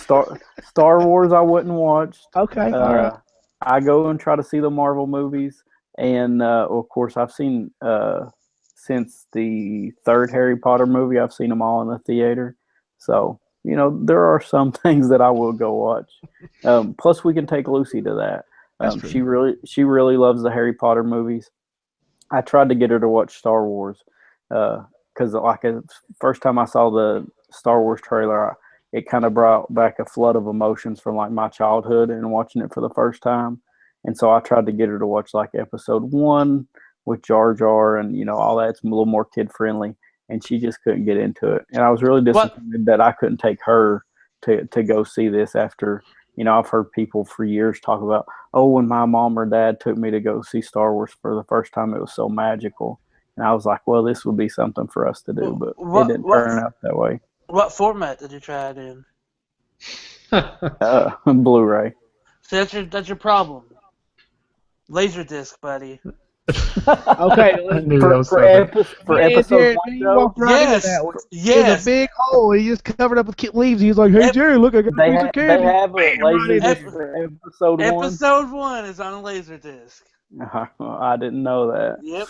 Star Wars I wouldn't watch. Okay, all right. I go and try to see the Marvel movies. And, of course, I've seen, since the third Harry Potter movie, I've seen them all in the theater. So, there are some things that I will go watch. Plus, we can take Lucy to that. She really loves the Harry Potter movies. I tried to get her to watch Star Wars because first time I saw the Star Wars trailer, it kind of brought back a flood of emotions from like my childhood and watching it for the first time. And so I tried to get her to watch like episode 1 with Jar Jar and all that. It's a little more kid friendly, and she just couldn't get into it. And I was really disappointed that I couldn't take her to go see this after. I've heard people for years talk about, when my mom or dad took me to go see Star Wars for the first time, it was so magical. And I was like, well, this would be something for us to do, but it didn't turn out that way. What format did you try it in? Blu-ray. See, that's your problem. Laserdisc, buddy. Okay, for episode 1, you walked right into that. There's a big hole. He just covered up with leaves. He's like, "Hey, Jerry, look, I got a piece of candy." They have a Laserdisc for episode 1. Episode 1 is on a Laserdisc. I didn't know that. Yep.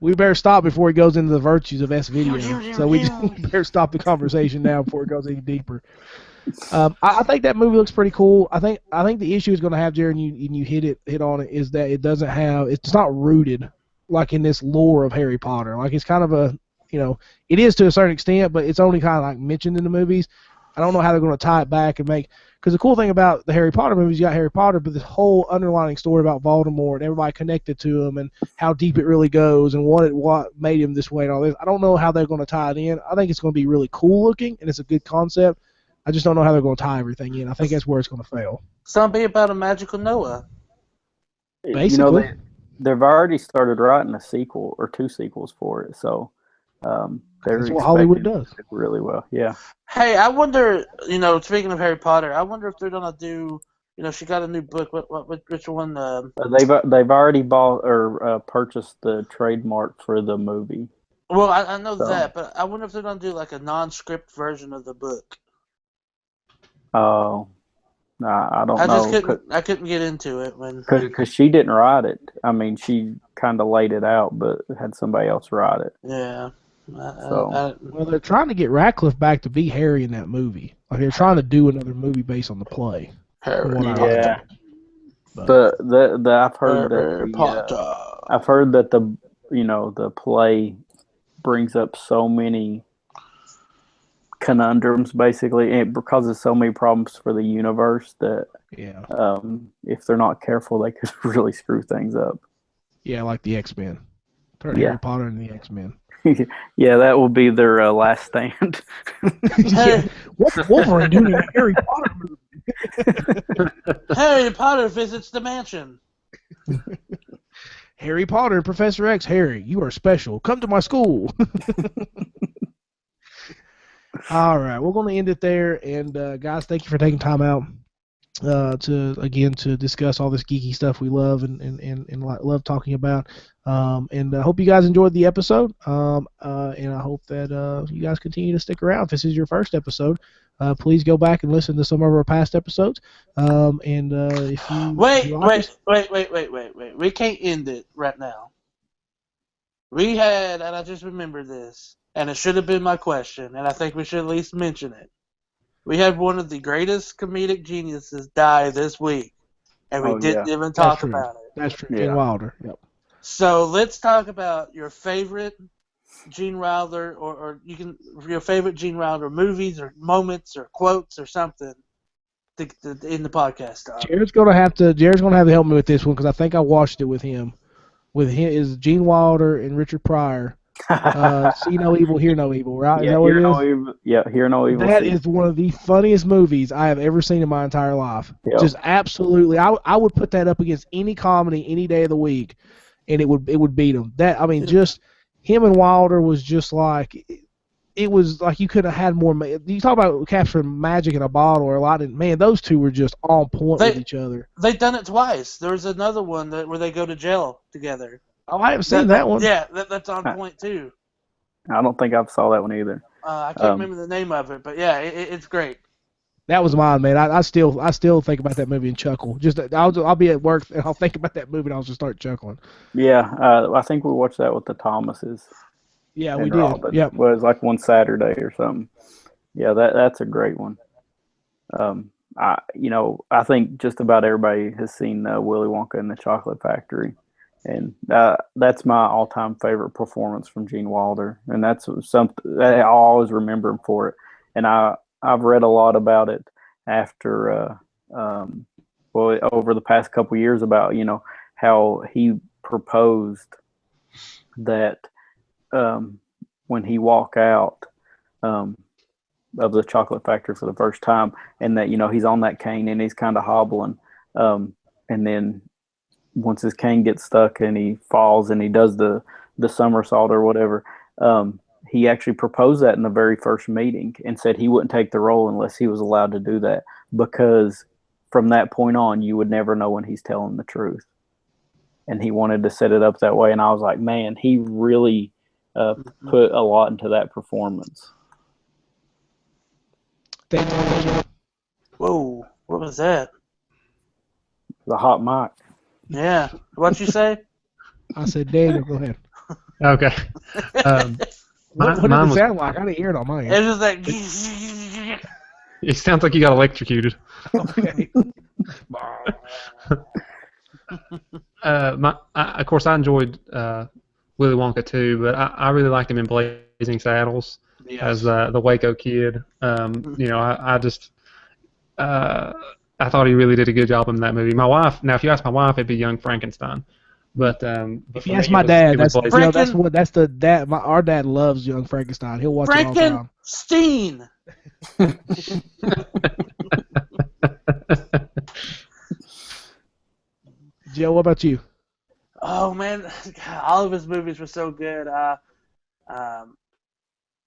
We better stop before he goes into the virtues of S video. So we better stop the conversation now before it goes any deeper. I think that movie looks pretty cool. I think the issue is going to have, Jared, and you hit on it, is that it's not rooted like in this lore of Harry Potter. Like it's kind of it is to a certain extent, but it's only kind of like mentioned in the movies. I don't know how they're going to tie it back and make, because the cool thing about the Harry Potter movies, you got Harry Potter, but this whole underlying story about Voldemort and everybody connected to him and how deep it really goes and what made him this way and all this. I don't know how they're going to tie it in. I think it's going to be really cool looking and it's a good concept. I just don't know how they're going to tie everything in. I think that's where it's going to fail. Something about a magical Noah. Basically. They've already started writing a sequel or 2 sequels for it, so that's what Hollywood does really well. Yeah. Hey, I wonder. Speaking of Harry Potter, I wonder if they're gonna do. She got a new book. Which one? They've already bought or purchased the trademark for the movie. Well, I know that, but I wonder if they're gonna do like a non-script version of the book. Oh, I don't know. I couldn't get into it because she didn't write it. I mean, she kind of laid it out, but had somebody else write it. Yeah. Well, they're trying to get Radcliffe back to be Harry in that movie. Like they're trying to do another movie based on the play. Yeah. But I've heard I've heard that the play brings up so many conundrums, basically, and it causes so many problems for the universe that if they're not careful, they could really screw things up. Yeah, like the X-Men. Harry Potter and the X-Men. Yeah, that will be their last stand. What's Wolverine doing in a Harry Potter movie? Harry Potter visits the mansion. Harry Potter and Professor X. Harry, you are special. Come to my school. All right, we're going to end it there. And guys, thank you for taking time out to discuss all this geeky stuff we love and love talking about. And I hope you guys enjoyed the episode. And I hope that you guys continue to stick around. If this is your first episode, please go back and listen to some of our past episodes. And if you wait, we can't end it right now. We had, and I just remembered this, and it should have been my question, and I think we should at least mention it. We had one of the greatest comedic geniuses die this week, and we didn't even talk about it. That's true. Gene Wilder. Yep. So let's talk about your favorite Gene Wilder, or your favorite Gene Wilder movies or moments or quotes or something in the podcast. Jared's gonna have to help me with this one because I think I watched it with him. With him is Gene Wilder and Richard Pryor. See no evil, hear no evil, right? Yeah, hear no evil. Yeah, hear no evil. That is one of the funniest movies I have ever seen in my entire life. Yep. Just absolutely, I would put that up against any comedy any day of the week, and it would beat them. Just him and Wilder was just like, it was like you could have had more. You talk about capturing magic in a bottle or a lot of, man, those two were just on point with each other. They've done it twice. There was another one where they go to jail together. Oh, I haven't seen that one. Yeah, that's on point too. I don't think I saw that one either. I can't remember the name of it, but yeah, it's great. That was mine, man. I still think about that movie and chuckle. Just I'll be at work and I'll think about that movie and I'll just start chuckling. Yeah, I think we watched that with the Thomases. Yeah, we did. Yeah, it was like one Saturday or something. Yeah, that's a great one. I think just about everybody has seen Willy Wonka and the Chocolate Factory. And that's my all-time favorite performance from Gene Wilder, and that's something that I'll always remember him for it. And I've read a lot about it after, over the past couple of years about how he proposed that when he walked out of the Chocolate Factory for the first time, and that he's on that cane and he's kind of hobbling, and then once his cane gets stuck and he falls and he does the somersault or whatever, he actually proposed that in the very first meeting and said he wouldn't take the role unless he was allowed to do that, because from that point on you would never know when he's telling the truth. And he wanted to set it up that way, and I was like, man, he really put a lot into that performance. Whoa, what was that? The hot mic. Yeah. What'd you say? I said, Daniel, go ahead. Okay. Um, What did mine it was. sound like? I didn't hear it on my It end. was like. It sounds like you got electrocuted. Okay. Of course, I enjoyed Willy Wonka too, but I really liked him in Blazing Saddles as Yes. the Waco kid. I just uh, I thought he really did a good job in that movie. My wife, now if you ask my wife, it'd be Young Frankenstein, but If for you me, ask my it dad, was that's Blazing. that's the dad. Our dad loves Young Frankenstein. He'll watch it all the time. Frankenstein. Joe, what about you? Oh man, all of his movies were so good. Um,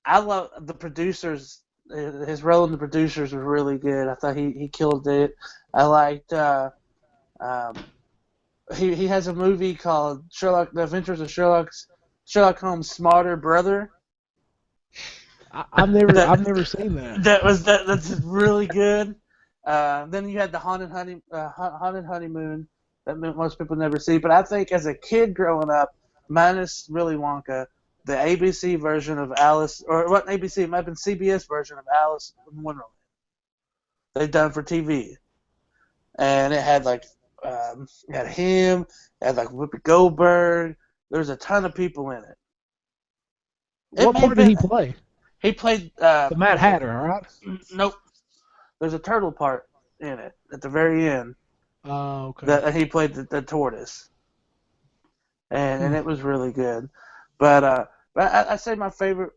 I love the producers. His role in the producers was really good. I thought he killed it. I liked. Um, he has a movie called Sherlock: The Adventures of Sherlock Holmes' Smarter Brother. I've That never seen that. that's really good. Then you had the Haunted Honeymoon that most people never see. But I think as a kid growing up, minus Willy Wonka, the ABC version of Alice, or what ABC, it might have been CBS version of Alice in Wonderland. They done for TV, and it had like it had him, it had like Whoopi Goldberg. There's a ton of people in it. It What may have part did been he play? he played The Mad Hatter, all right? nope. There's a turtle part in it at the very end Oh, okay. that he played the tortoise, and Hmm. it was really good. But I say my favorite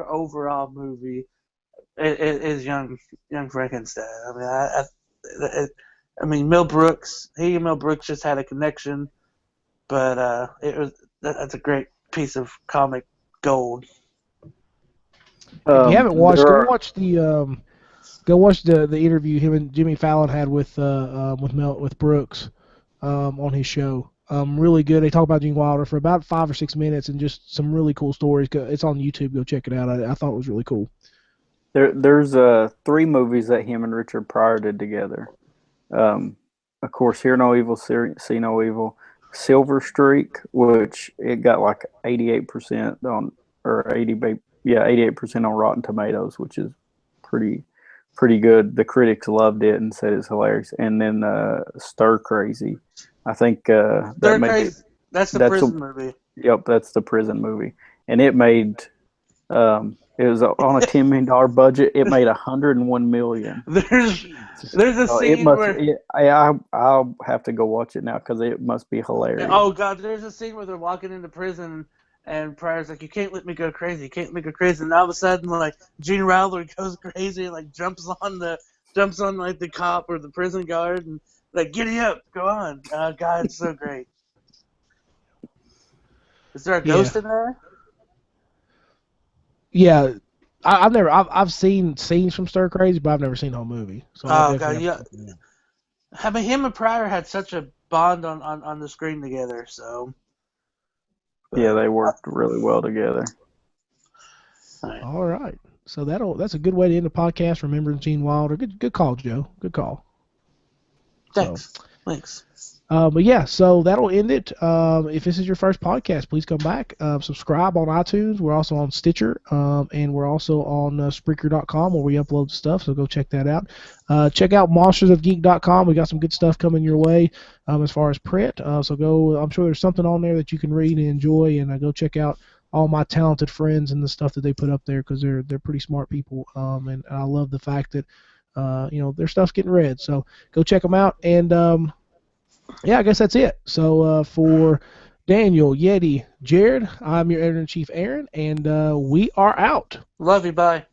overall movie is Young Frankenstein. I mean I mean Mel Brooks. He and Mel Brooks just had a connection, but it was that's a great piece of comic gold. If you haven't watched, There are go watch the interview him and Jimmy Fallon had with Brooks on his show. Really good. They talk about Gene Wilder for about 5 or 6 minutes and just some really cool stories. It's on YouTube. Go check it out. I thought it was really cool. there's three movies that him and Richard Pryor did together. Um, of course, Hear No Evil, See No Evil, Silver Streak, which it got like 88% on, or 88% on Rotten Tomatoes, which is pretty good. The critics loved it and said it's hilarious. And then Stir Crazy, I think that Third made Crazy, that's the that's a, prison movie. yep, that's the prison movie, and it made it was on a $10 million budget. It made 101 million. There's a So it scene must. where I'll have to go watch it now because it must be hilarious. oh god, there's a scene where they're walking into prison and Pryor's like, "You can't let me go crazy. You can't let me go crazy." And all of a sudden, like Gene Wilder goes crazy and like jumps on like the cop or the prison guard and like, "Giddy up, go on." God, it's so great. Is there a Yeah, ghost in there? yeah. I've seen scenes from Stir Crazy, but I've never seen the whole movie. So I'll Oh definitely god, have yeah. to check it out. I mean, him and Pryor had such a bond on the screen together. So, Yeah, but they worked really well together. All right. So that's a good way to end the podcast. Remembering Gene Wilder. Good call, Joe. Good call. Thanks. But yeah, so that'll end it. If this is your first podcast, please come back. Subscribe on iTunes. We're also on Stitcher, and we're also on Spreaker.com where we upload stuff. So go check that out. Check out monstersofgeek.com. We got some good stuff coming your way as far as print. So go. I'm sure there's something on there that you can read and enjoy, and go check out all my talented friends and the stuff that they put up there because they're pretty smart people. And I love the fact that their stuff's getting read. So go check them out and. Yeah, I guess that's it. So for Daniel, Yeti, Jared, I'm your editor-in-chief, Aaron, and we are out. Love you. Bye.